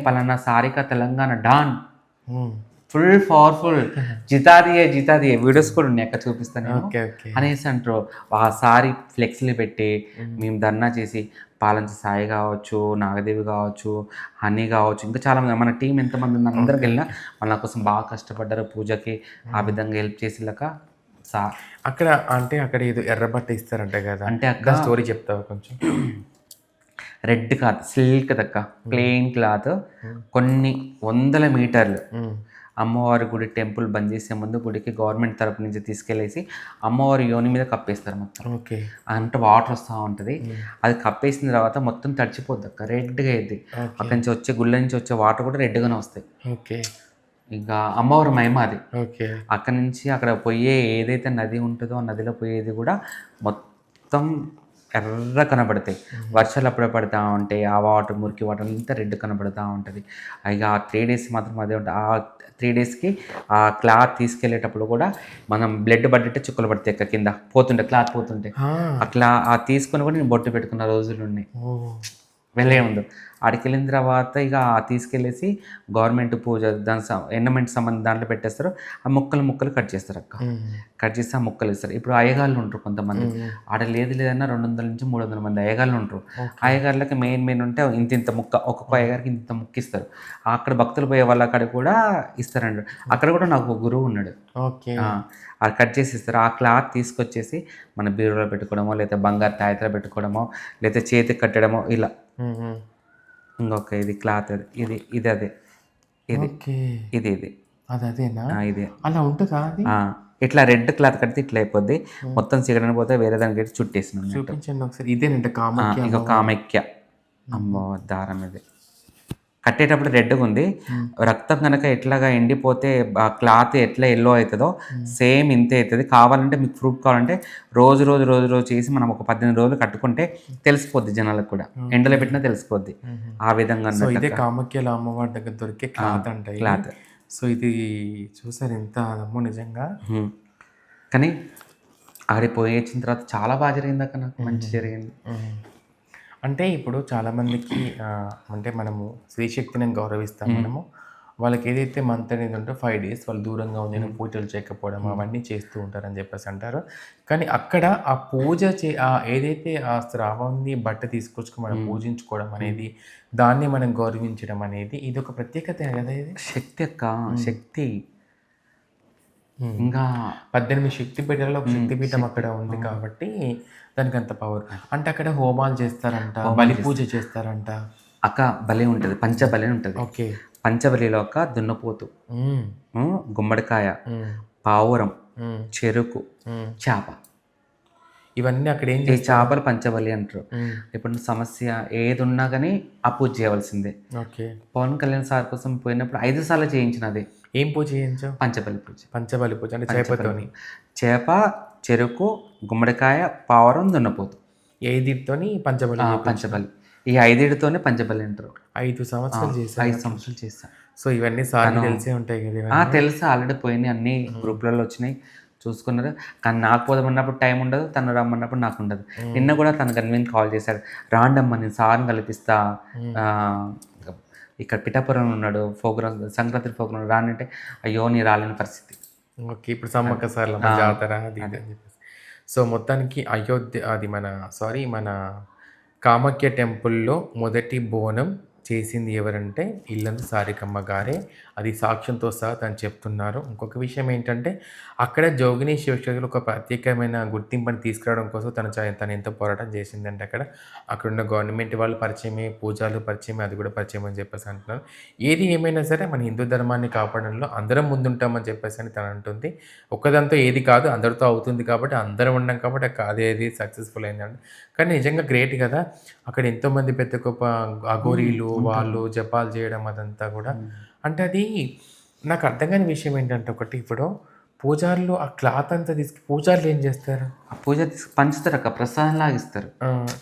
పలానా Sarika Telangana don, full powerful, జితాదియే వీడియోస్ కూడా ఉన్నాయి అక్కడ చూపిస్తాను అనేసి అంటారు. ఆ సారీ ఫ్లెక్స్లు పెట్టి మేము ధర్నా చేసి, పాలంచి సాయి కావచ్చు, నాగదేవి కావచ్చు, హనీ కావచ్చు, ఇంకా చాలామంది మన టీం ఎంతమంది ఉన్నారు అందరికి వెళ్ళినా వాళ్ళ కోసం బాగా కష్టపడ్డారు పూజకి. ఆ విధంగా హెల్ప్ చేసిలాక అక్కడ అంటే అక్కడ ఏదో ఎర్రబట్ట ఇస్తారంట కదా, అంటే అక్కడ స్టోరీ చెప్తావా కొంచెం? రెడ్ క్లాత్, సిల్క్ దక్క ప్లెయిన్ క్లాత్, కొన్ని 100 మీటర్లు అమ్మవారి గుడి టెంపుల్ బంద్ చేసే ముందు గుడికి గవర్నమెంట్ తరపు నుంచి తీసుకెళ్ళేసి అమ్మవారి యోని మీద కప్పేస్తారు మొత్తం. అంటే వాటర్ వస్తూ ఉంటుంది, అది కప్పేసిన తర్వాత మొత్తం తడిచిపోద్ది అక్క, రెడ్గా అయింది. అక్కడి నుంచి వచ్చే గుళ్ళ నుంచి వచ్చే వాటర్ కూడా రెడ్గానే వస్తాయి. ఇంకా అమ్మవారి మహిమ అది. అక్కడి నుంచి అక్కడ పోయే ఏదైతే నది ఉంటుందో ఆ నదిలో పోయేది కూడా మొత్తం ఎర్ర కనబడతాయి. వర్షాలు అప్పుడే పడుతూ ఉంటాయి, ఆ వాటర్ మురికి వాటర్ అంతా రెడ్ కనబడుతూ ఉంటుంది. ఇక ఆ 3 days మాత్రం అదే ఉంటుంది. ఆ 3 daysకి ఆ క్లాత్ తీసుకెళ్ళేటప్పుడు కూడా మనం బ్లడ్ పడ్డట్టే చుక్కలు పడతాయి కింద పోతుంటే, క్లాత్ పోతుంటే అట్లా తీసుకొని కూడా నేను బొట్టు పెట్టుకున్న రోజులు ఉన్నాయి. వెళ్ళే ముందు ఆడికి వెళ్ళిన తర్వాత ఇక తీసుకెళ్ళేసి గవర్నమెంట్ పూజ దాని ఎండమెంట్ సంబంధం దాంట్లో పెట్టేస్తారు. ఆ ముక్కలు కట్ చేస్తారు అక్క. కట్ చేసి ఆ ముక్కలు ఇస్తారు. ఇప్పుడు అయ్యగాళ్ళు ఉంటారు కొంతమంది, ఆడ లేదన్నా 200 నుంచి 300 మంది అయ్యగాళ్ళు ఉంటారు. అయ్యగారులకి మెయిన్ ఉంటే ఇంత ముక్క, ఒక్కొక్క అయ్యగారికి ఇంత ముక్క ఇస్తారు. అక్కడ భక్తులు పోయే వాళ్ళ అక్కడ కూడా ఇస్తారండి. అక్కడ కూడా నాకు ఒక గురువు ఉన్నాడు. ఓకే. అది కట్ చేసి ఇస్తారు. ఆ క్లాత్ తీసుకొచ్చేసి మన బీరులో పెట్టుకోవడమో, లేదా బంగారు తాయతలో పెట్టుకోవడమో, లేదా చేతికి కట్టడమో ఇలా. ఇంకొక ఇది క్లాత్, ఇది అదే, ఇది ఓకే. ఇది అదేనా? ఇదే అలా ఉంటుందా అది? ఇట్లా రెడ్ క్లాత్ కడితే ఇట్లా అయిపోద్ది. మొత్తం సిగడని పోతే వేరే దానికి చుట్టేసిన. చూపించండి ఒకసారి. ఇదేనంట కామాఖ్య. ఇక కామాఖ్య అమ్మో దారం ఇది. కట్టేటప్పుడు రెడ్గా ఉంది. రక్తం కనుక ఎట్లాగా ఎండిపోతే ఆ క్లాత్ ఎట్లా ఎల్లో అవుతుందో సేమ్ ఇంతే అవుతుంది. కావాలంటే మీకు ప్రూఫ్ కావాలంటే రోజు చేసి మనం ఒక 18 రోజులు కట్టుకుంటే తెలిసిపోద్ది జనాలకు కూడా. ఎండలో పెట్టినా తెలిసిపోద్ది. ఆ విధంగా సో ఇదే కామాఖ్యలో అమ్మవారి దగ్గర దొరికే క్లాత్ అంట. క్లాత్. సో ఇది చూసారు ఎంత అమ్మో నిజంగా. కానీ అక్కడికి పోయి వచ్చిన తర్వాత చాలా బాగా జరిగింది అక్క. నాకు మంచి జరిగింది. అంటే ఇప్పుడు చాలామందికి అంటే మనము స్త్రీశక్తిని గౌరవిస్తాం. మనము వాళ్ళకి ఏదైతే మంత్ అనేది ఉంటే 5 days వాళ్ళు దూరంగా ఉంది, పూజలు చేయకపోవడం అవన్నీ చేస్తూ ఉంటారని చెప్పేసి అంటారు. కానీ అక్కడ ఆ పూజ ఏదైతే ఆ స్రావాన్ని బట్ట తీసుకొచ్చుకు మనం పూజించుకోవడం అనేది, దాన్ని మనం గౌరవించడం అనేది ఇది ఒక ప్రత్యేకత కదా. ఇది శక్తి అక్క, శక్తి. ఇంకా 18 శక్తిపీఠాలలో ఒక శక్తిపీఠం అక్కడ ఉంది కాబట్టి దానికి అంత పవర్. అంటే అక్కడ హోమాలు చేస్తారంట, బలి పూజ చేస్తారంట అక్క. బలి ఉంటుంది, పంచబలి ఉంటుంది. ఓకే. పంచబలిలో ఒక దున్నపోతు, గుమ్మడికాయ, పావురం, చెరుకు, చేప, ఇవన్నీ అక్కడ ఏం ఈ చేపలు పంచబలి అంటారు. ఇప్పుడు సమస్య ఏది ఉన్నా కానీ ఆ పూజ చేయవలసిందే. ఓకే. పవన్ కళ్యాణ్ సార్ కోసం పోయినప్పుడు 5 సార్లు చేయించినది. ఏం పూజ చేయించావు? పంచబలి పూజ. పంచబలి పూజ అంటే చేపతోని, చేప, చెరుకు, గుమ్మడికాయ, పావురం, దున్నపోతు, 5తోని పంచబలి. పంచబలి. ఈ 5తోనే పంచబలి అంటారు. 5 సంవత్సరాలు చేశాను. 5 సంవత్సరాలు చేస్తాను. సో ఇవన్నీ సార్లు తెలిసే ఉంటాయి కదా. తెలుసు, ఆల్రెడీ పోయినాయి, అన్ని గ్రూప్లలో వచ్చినాయి, చూసుకున్నారు. కానీ నాకు పోదామన్నప్పుడు టైం ఉండదు, తను రమ్మన్నప్పుడు నాకు ఉండదు. నిన్న కూడా తను కన్వీన్ కాల్ చేశాడు, రాండమ్మ నేను సార్ని కల్పిస్తా, ఇక్కడ పిఠాపురం ఉన్నాడు, ప్రోగ్రామ్ సంక్రాంతి ప్రోగ్రామ్ రానంటే అయ్యో నీ రాలేని పరిస్థితి. ఓకే. ఇప్పుడు సమ్మక్క సార్ల జాతర అది అని చెప్పేసి. సో మొత్తానికి అయోధ్య అది మన కామాఖ్య టెంపుల్లో మొదటి బోనం చేసింది ఎవరంటే ఇల్లందు సారికమ్మ గారే. అది సాక్ష్యంతో సహా తను చెప్తున్నారు. ఇంకొక విషయం ఏంటంటే అక్కడ జోగిని శివశక్తులు ఒక ప్రత్యేకమైన గుర్తింపుని తీసుకురావడం కోసం తను ఎంతో పోరాటం చేసిందంటే అక్కడున్న గవర్నమెంట్ వాళ్ళు పరిచయమే, పూజలు పరిచయమే, అది కూడా పరిచయం అని చెప్పేసి అంటున్నారు. ఏది ఏమైనా సరే మన హిందూ ధర్మాన్ని కాపాడంలో అందరం ముందుంటామని చెప్పేసి అని తను అంటుంది. ఒక్కదంతో ఏది కాదు, అందరితో అవుతుంది కాబట్టి అందరం ఉన్నాం కాబట్టి అదేది సక్సెస్ఫుల్ అయిందండి. కానీ నిజంగా గ్రేట్ కదా. అక్కడ ఎంతోమంది పెద్ద గొప్ప అఘోరీలు వాళ్ళు జపాలు చేయడం అదంతా కూడా. అంటే అది నాకు అర్థం కాని విషయం ఏంటంటే ఒకటి, ఇప్పుడు పూజారులు ఆ క్లాత్ అంతా పూజారులు ఏం చేస్తారు? ఆ పూజ పంచుతారు అక్క, ప్రసాదం లాగిస్తారు.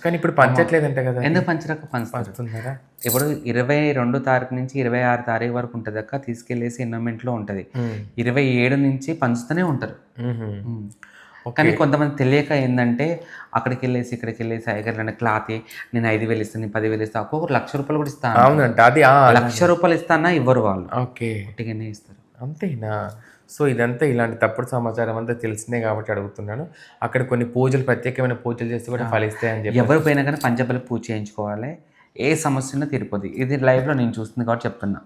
కానీ ఇప్పుడు పంచట్లేదంట కదా. ఎందుకు పంచరక్క? పంచుతున్నారా? ఇప్పుడు 22 తారీఖు నుంచి 26 తారీఖు వరకు ఉంటుంది అక్క. తీసుకెళ్లేసి ఎన్నోమెంట్లో ఉంటుంది. 27 నుంచి పంచుతూనే ఉంటారు. కానీ కొంతమంది తెలియక ఏంటంటే అక్కడికి వెళ్ళేసి ఇక్కడికి వెళ్ళేసి అయ్యగారు క్లాత్ నేను 5,000 ఇస్తాను, 10,000 ఇస్తాను, ఒక్కొక్కరు ₹1,00,000 కూడా ఇస్తాను. అవునంట. అది ₹1,00,000 ఇస్తానా ఇవ్వరు వాళ్ళు. ఓకే. ఒట్టిగానే ఇస్తారు. అంతేనా? సో ఇదంతా ఇలాంటి తప్పుడు సమాచారం అంతా తెలిసిందే కాబట్టి అడుగుతున్నాను. అక్కడ కొన్ని పూజలు, ప్రత్యేకమైన పూజలు చేస్తే కూడా ఫలిస్తాయని చెప్పి. ఎవరు పోయినా కానీ పంచబలి పూజ చేయించుకోవాలి. ఏ సమస్య ఉన్నా తీరిపోద్ది. ఇది లైవ్లో నేను చూస్తుంది కాబట్టి చెప్తున్నా.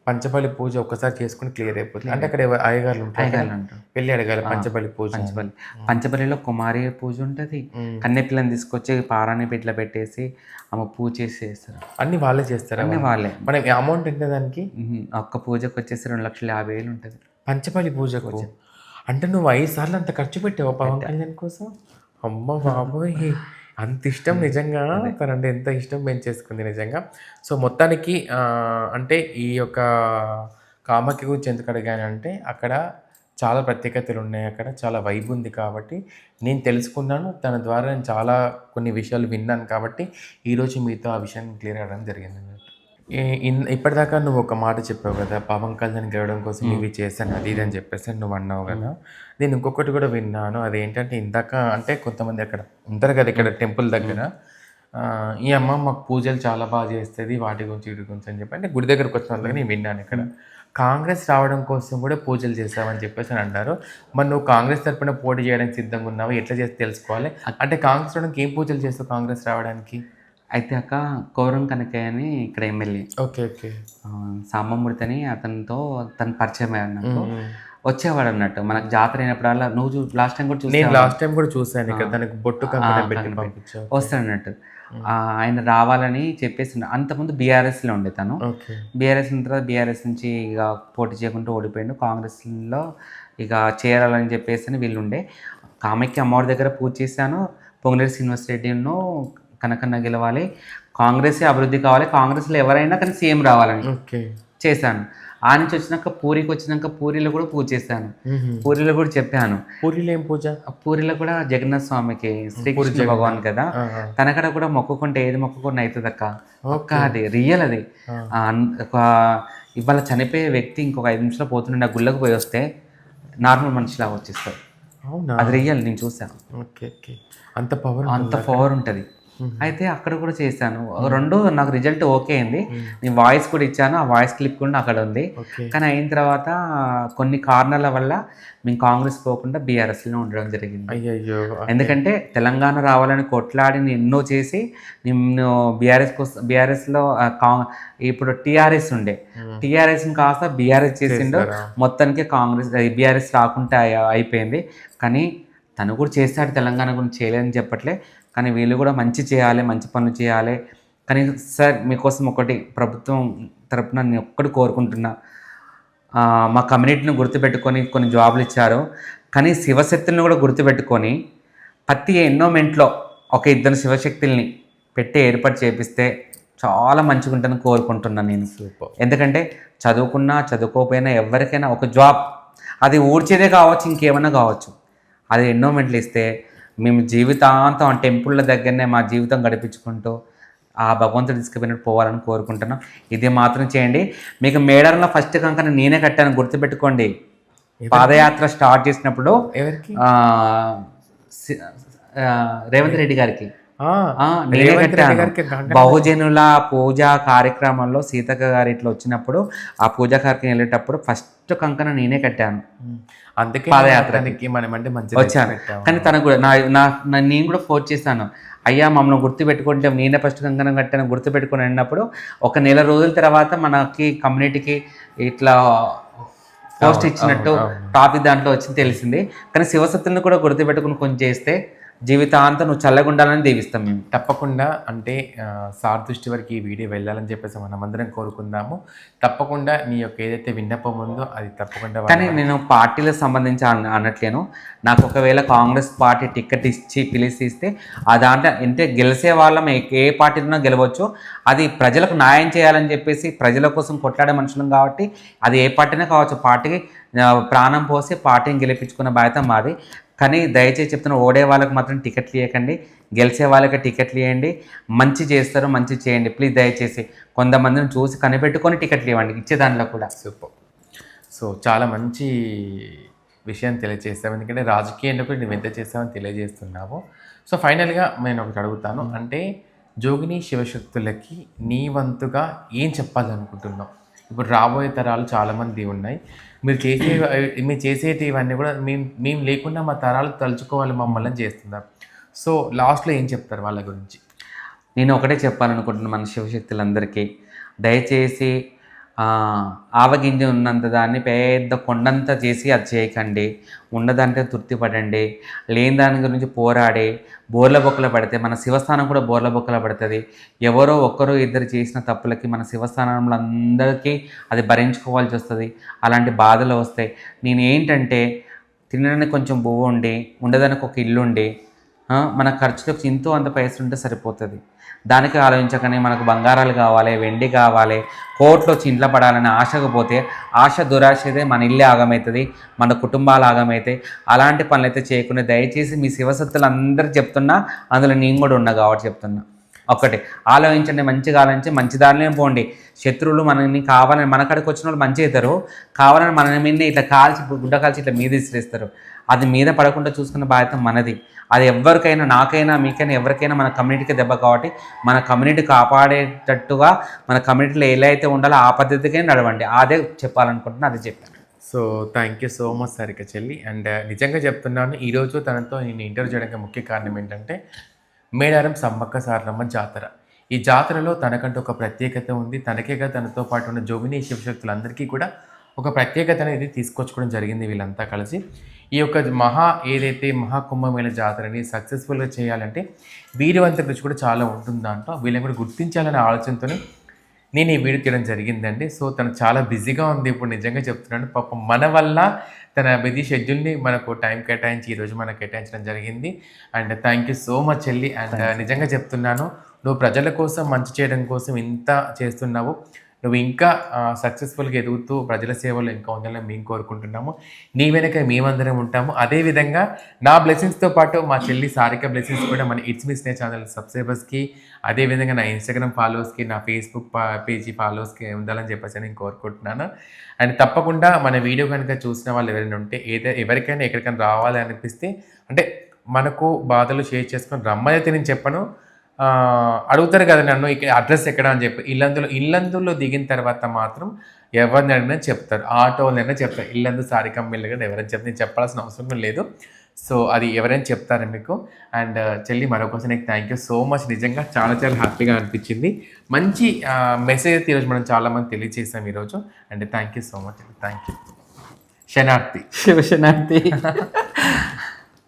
పంచబలి పూజ ఒక్కసారి చేసుకుని క్లియర్ అయిపోతుంది. అంటే అక్కడ అయ్యగారులు ఉంటారు, వెళ్ళి అడగాలి పంచబలి పూజ. పంచబలిలో కుమారి పూజ ఉంటుంది. కన్నెపిల్లని తీసుకొచ్చి పారాన్ని ఇట్లా పెట్టేసి ఆమె పూజ చేస్తారు. అన్ని వాళ్ళే చేస్తారు. అన్ని వాళ్ళే. మనం అమౌంట్ ఎంత దానికి? ఒక్క పూజకు వచ్చేసి 2,50,000 ఉంటుంది పంచబలి పూజకు. అంటే నువ్వు 5 సార్లు అంత ఖర్చు పెట్టావు పవన్ కళ్యాణ్ కోసం? అమ్మ బాబోయ్, అంత ఇష్టం నిజంగా. తనంటే ఎంత ఇష్టం పెంచేసుకుంది నిజంగా. సో మొత్తానికి అంటే ఈ యొక్క కామాఖ్య గురించి ఎందుకు అడిగానంటే అక్కడ చాలా ప్రత్యేకతలు ఉన్నాయి, అక్కడ చాలా వైబ్ ఉంది కాబట్టి నేను తెలుసుకున్నాను. తన ద్వారా నేను చాలా కొన్ని విషయాలు విన్నాను కాబట్టి ఈరోజు మీతో ఆ విషయాన్ని క్లియర్ అవ్వడం జరిగింది అన్నట్టు. ఇప్పటిదాకా నువ్వు ఒక మాట చెప్పావు కదా, పవన్ కళ్యాణ్ గెలవడం కోసం ఇవి చేశాను అది ఇది అని చెప్పేసి నువ్వు అన్నావు కదా. నేను ఇంకొకటి కూడా విన్నాను. అదేంటంటే ఇందాక అంటే కొంతమంది అక్కడ ఉంటారు కదా ఇక్కడ టెంపుల్ దగ్గర ఈ అమ్మ మాకు పూజలు చాలా బాగా చేస్తుంది, వాటి గురించి వీటి గురించి అని చెప్పి అంటే గుడి దగ్గరకు వచ్చిన వాళ్ళకి నేను విన్నాను ఇక్కడ. కాంగ్రెస్ రావడం కోసం కూడా పూజలు చేస్తామని చెప్పేసి అని అంటారు. మరి నువ్వు కాంగ్రెస్ తరపున పోటీ చేయడానికి సిద్ధంగా ఉన్నావు, ఎట్లా చేసి తెలుసుకోవాలి? అంటే కాంగ్రెస్ రావడానికి ఏం పూజలు చేస్తావు కాంగ్రెస్ రావడానికి? అయితే అక్క కోరం కనకయ్య అని ఇక్కడ ఎమ్మెల్యే ఓకే ఓకే సాంబమూర్తి అని అతనితో తను పరిచయం అయ్యాడు నాకు. వచ్చేవాడు అన్నట్టు మనకు జాతర అయినప్పుడల్లా నువ్వు లాస్ట్ టైం కూడా నేను చూసావు, లాస్ట్ టైం కూడా చూసాను ఇక్కడ తనకు బొట్టు కంకణం పెట్టి పంపించావు. వస్తాడు అన్నట్టు. ఆయన రావాలని చెప్పేసి అంతకుముందు బీఆర్ఎస్లో ఉండే తను. ఓకే బీఆర్ఎస్ ఉన్న తర్వాత బీఆర్ఎస్ నుంచి ఇక పోటీ చేయకుండా ఓడిపోయాడు. కాంగ్రెస్లో ఇక చేరాలని చెప్పేసి వీళ్ళు ఉండే. కామాఖ్య అమ్మవారి దగ్గర పూజ చేశాను. పొంగులేటి శ్రీనివాసరెడ్డిను కనకన్న గెలవాలి, కాంగ్రెస్ అభివృద్ధి కావాలి, కాంగ్రెస్లో ఎవరైనా కానీ సీఎం రావాలని ఓకే చేశాను. ఆ నుంచి వచ్చినాక పూరికి వచ్చినాక పూరిలో కూడా పూజ చేశాను. పూరిలో కూడా చెప్పాను. పూరిలో ఏం పూజ? పూరిలో కూడా జగన్నాథ స్వామికి శ్రీకృష్ణ భగవాన్ కదా, తనకడ కూడా మొక్కుకుంటే ఏది మొక్కుకుండా అవుతుంది అక్క. ఒక్క అది రియల్ అది. ఒక ఇవాళ చనిపోయే వ్యక్తి ఇంకొక 5 నిమిషాలు పోతుండే ఆ గుళ్ళకు పోయి వస్తే నార్మల్ మనిషిలాగా వచ్చేస్తారు. అవునా? అది రియల్, నేను చూసాను. ఓకే ఓకే అంత పవర్ ఉంటుంది. అయితే అక్కడ కూడా చేశాను. 2 నాకు రిజల్ట్ ఓకే అయింది. నేను వాయిస్ కూడా ఇచ్చాను, ఆ వాయిస్ క్లిప్ కూడా అక్కడ ఉంది. కానీ అయిన తర్వాత కొన్ని కారణాల వల్ల మేము కాంగ్రెస్ పోకుండా బీఆర్ఎస్లో ఉండడం జరిగింది. అయ్యో, ఎందుకంటే తెలంగాణ రావాలని కొట్లాడి ఎన్నో చేసి నేను బీఆర్ఎస్లో ఇప్పుడు టీఆర్ఎస్ ఉండే, టీఆర్ఎస్ని కాస్త బీఆర్ఎస్ చేసిండు. మొత్తానికి కాంగ్రెస్ బీఆర్ఎస్ రాకుండా అయిపోయింది. కానీ తను కూడా చేస్తాడు, తెలంగాణ గురించి చేయలేదని చెప్పట్లే. కానీ వీళ్ళు కూడా మంచి చేయాలి, మంచి పనులు చేయాలి. కానీ సార్ మీకోసం ఒకటి ప్రభుత్వం తరపున నేను ఒక్కటి కోరుకుంటున్నా, మా కమ్యూనిటీని గుర్తుపెట్టుకొని కొన్ని జాబులు ఇచ్చారు. కానీ శివశక్తులను కూడా గుర్తుపెట్టుకొని ప్రతి ఎన్నోమెంట్లో ఒక 2 శివశక్తుల్ని పెట్టి ఏర్పాటు చేపిస్తే చాలా మంచిగా ఉంటుందని కోరుకుంటున్నాను నేను. ఎందుకంటే చదువుకున్నా చదువుకోకపోయినా ఎవరికైనా ఒక జాబ్, అది ఊడ్చేదే కావచ్చు, ఇంకేమైనా కావచ్చు, అది ఎన్నోమెంట్లు ఇస్తే మేము జీవితాంతం ఆ టెంపుల్ల దగ్గరనే మా జీవితం గడిపించుకుంటూ ఆ భగవంతుడు తీసుకుపోయినట్టు పోవాలని కోరుకుంటున్నాం. ఇది మాత్రం చేయండి. మీకు మేడారంలో ఫస్ట్ కంకణ నేనే కట్టాను, గుర్తుపెట్టుకోండి. పాదయాత్ర స్టార్ట్ చేసినప్పుడు రేవంత్ రెడ్డి గారికి నేనే కట్టాను. బహుజనుల పూజా కార్యక్రమంలో సీతక్క గారు ఇట్లా వచ్చినప్పుడు ఆ పూజా కార్యక్రమం వెళ్ళేటప్పుడు ఫస్ట్ కంకణ నేనే కట్టాను. అందుకే పాదయాత్రకి వచ్చాను. కానీ తనకు కూడా నేను కూడా ఫోర్స్ చేశాను, అయ్యా మమ్మల్ని గుర్తుపెట్టుకుంటే నేనే ఫస్ట్ కంకణం కట్టాను గుర్తుపెట్టుకుని అన్నప్పుడు ఒక నెల రోజుల తర్వాత మనకి కమ్యూనిటీకి ఇట్లా పోస్ట్ ఇచ్చినట్టు టాపిక్ దాంట్లో వచ్చి తెలిసింది. కానీ శివశక్తులను కూడా గుర్తుపెట్టుకుని కొంచెం చేస్తే జీవితాంతం నువ్వు చల్లగుండాలని దీవిస్తాం మేము. తప్పకుండా అంటే సార్ దృష్టి వరకు ఈ వీడియో వెళ్ళాలని చెప్పేసి మనం అందరం కోరుకుందాము. తప్పకుండా నీ యొక్క ఏదైతే విన్నపం ఉందో అది తప్పకుండా. కానీ నేను పార్టీలకు సంబంధించి అనట్లేను. నాకు ఒకవేళ కాంగ్రెస్ పార్టీ టికెట్ ఇచ్చి పిలిస్తే ఆ దాంట్లో అంటే గెలిచే వాళ్ళం ఏ పార్టీలోనో గెలవచ్చు. అది ప్రజలకు న్యాయం చేయాలని చెప్పేసి ప్రజల కోసం కొట్లాడే మనుషులం కాబట్టి అది ఏ పార్టీనే కావచ్చు, పార్టీకి ప్రాణం పోసి పార్టీని గెలిపించుకున్న బాధ్యత మాది. కానీ దయచేసి చెప్తున్నా, ఓడే వాళ్ళకి మాత్రం టికెట్లు ఇవ్వకండి, గెలిచే వాళ్ళకి టికెట్లు ఇవ్వండి. మంచి చేస్తారు, మంచి చేయండి ప్లీజ్. దయచేసి కొంతమందిని చూసి కనిపెట్టుకొని టికెట్లు ఇవ్వండి, ఇచ్చే దాంట్లో కూడా. సూపర్. సో చాలా మంచి విషయం తెలియజేస్తావు, ఎందుకంటే రాజకీయంలో కూడా నువ్వు ఎంత చేస్తావని తెలియజేస్తున్నావు. సో ఫైనల్గా నేను ఒకటి అడుగుతాను, అంటే జోగిని శివశక్తులకి నీ వంతుగా ఏం చెప్పాలనుకుంటున్నావు? ఇప్పుడు రాబోయే తరాలు చాలామంది ఉన్నాయి, మీరు చేసేటివన్నీ కూడా మేము లేకుండా మా తరాలు తలుచుకోవాలి మమ్మల్ని చేస్తున్నారు. సో లాస్ట్లో ఏం చెప్తారు వాళ్ళ గురించి? నేను ఒకటే చెప్పాలనుకుంటున్నాను మన శివశక్తులందరికీ, దయచేసి ఆవగింజ ఉన్నంత దాన్ని పెద్ద కొండంతా చేసి అది చేయకండి. ఉన్నదంటే తృప్తి పడండి. లేని దాని గురించి పోరాడి బోర్ల బొక్కల పడితే మన శివస్థానం కూడా బోర్ల బొక్కల పడుతుంది. ఎవరో ఒక్కరో ఇద్దరు చేసిన తప్పులకి మన శివస్థానంలో అందరికీ అది భరించుకోవాల్సి వస్తుంది. అలాంటి బాధలు వస్తాయి. నేను ఏంటంటే తినడానికి కొంచెం బువ్వ ఉండి, ఉండడానికి ఒక ఇల్లు ఉండి, మన ఖర్చులకు ఎంతో అంత పైసలు ఉంటే సరిపోతుంది. దానికి ఆలోచించకనే మనకు బంగారాలు కావాలి, వెండి కావాలి, కోట్లు వచ్చి ఇంట్లో పడాలని ఆశకపోతే ఆశ దురాశదే మన ఇల్లే ఆగమవుతుంది, మన కుటుంబాలు ఆగమవుతాయి. అలాంటి పనులు అయితే చేయకుండా దయచేసి మీ శివశక్తులు అందరూ చెప్తున్నా, అందులో నేను కూడా ఉన్నా కాబట్టి చెప్తున్నా. ఒక్కటే ఆలోచించండి, మంచిగా ఆలోచించి మంచి దారిలో పోండి. శత్రువులు మనల్ని కావాలని మన కాడికి వచ్చిన వాళ్ళు మంచి అవుతారు, కావాలని మన మీద ఇట్లా కాల్చి గుడ్డ కాల్చి ఇట్లా మీద ఇసిరేస్తారు. అది మీద పడకుండా చూసుకున్న బాధ్యత మనది. అది ఎవరికైనా, నాకైనా మీకైనా ఎవరికైనా మన కమ్యూనిటీకి దెబ్బ కాబట్టి మన కమ్యూనిటీ కాపాడేటట్టుగా మన కమ్యూనిటీలో ఎలా అయితే ఉండాలో ఆ పద్ధతికే నడవండి. అదే చెప్పాలనుకుంటున్నా, అదే చెప్పాను. So thank you so much Sarika చెల్లి. అండ్ నిజంగా చెప్తున్నాను, ఈరోజు తనతో నేను ఇంటర్వ్యూ చేయడానికి ముఖ్య కారణం ఏంటంటే మేడారం సమ్మక్క సారలమ్మ జాతర. ఈ జాతరలో తనకంటూ ఒక ప్రత్యేకత ఉంది. తనకేగా తనతో పాటు ఉన్న జోగిని శివశక్తులందరికీ కూడా ఒక ప్రత్యేకత అనేది తీసుకొచ్చుకోవడం జరిగింది వీళ్ళంతా కలిసి. ఈ యొక్క ఏదైతే మహాకుంభమేళ జాతరని సక్సెస్ఫుల్గా చేయాలంటే వీరి వంతు కృషి కూడా చాలా ఉంటుంది దాంట్లో. వీళ్ళని కూడా గుర్తించాలనే ఆలోచనతోనే నేను ఈ వీడియో తీయడం జరిగిందండి. సో తను చాలా బిజీగా ఉంది ఇప్పుడు, నిజంగా చెప్తున్నాను. పాపం మన వల్ల తన బిజీ షెడ్యూల్ని మనకు టైం కేటాయించి ఈరోజు మనకు కేటాయించడం జరిగింది. And thank you so much చెల్లి. అండ్ నిజంగా చెప్తున్నాను, నువ్వు ప్రజల కోసం మంచి చేయడం కోసం ఇంత చేస్తున్నావు. నువ్వు ఇంకా సక్సెస్ఫుల్గా ఎదుగుతూ ప్రజల సేవలు ఇంకా ఉండాలని మేము కోరుకుంటున్నాము. నీ వెనక మేమందరం ఉంటాము. అదేవిధంగా నా బ్లెస్సింగ్స్తో పాటు మా చెల్లి సారిక బ్లెస్సింగ్స్ కూడా మన ఇట్స్ మీ స్నేహ ఛానల్ సబ్స్క్రైబర్స్కి, అదేవిధంగా నా ఇన్స్టాగ్రామ్ ఫాలోవర్స్కి, నా ఫేస్బుక్ పేజీ ఫాలోవర్స్కి ఉండాలని చెప్పేసి నేను కోరుకుంటున్నాను. అండ్ తప్పకుండా మన వీడియో కనుక చూసిన వాళ్ళు ఎవరైనా ఉంటే, ఎవరికైనా ఎక్కడికైనా రావాలి అనిపిస్తే, అంటే మనకు బాధలు షేర్ చేసుకొని రమ్మనైతే నేను చెప్పను, అడుగుతారు కదా నన్ను ఇక్కడ అడ్రస్ ఎక్కడ అని చెప్పి. ఇల్లందులో దిగిన తర్వాత మాత్రం ఎవరిని అడిగినా చెప్తారు, ఆటోలైనా చెప్తారు. ఇల్లందు సారికమ్మిల్లు కూడా ఎవరైనా చెప్తే నేను చెప్పాల్సిన అవసరం లేదు. సో అది ఎవరైనా చెప్తారు మీకు. అండ్ చెల్లి మరొకసారి నీకు థ్యాంక్ యూ సో మచ్. నిజంగా చాలా చాలా హ్యాపీగా అనిపించింది. మంచి మెసేజ్ అయితే ఈరోజు మనం చాలామంది తెలియజేసాం ఈరోజు. And thank you so much. Thank you. శనార్థి. శివశనార్థి.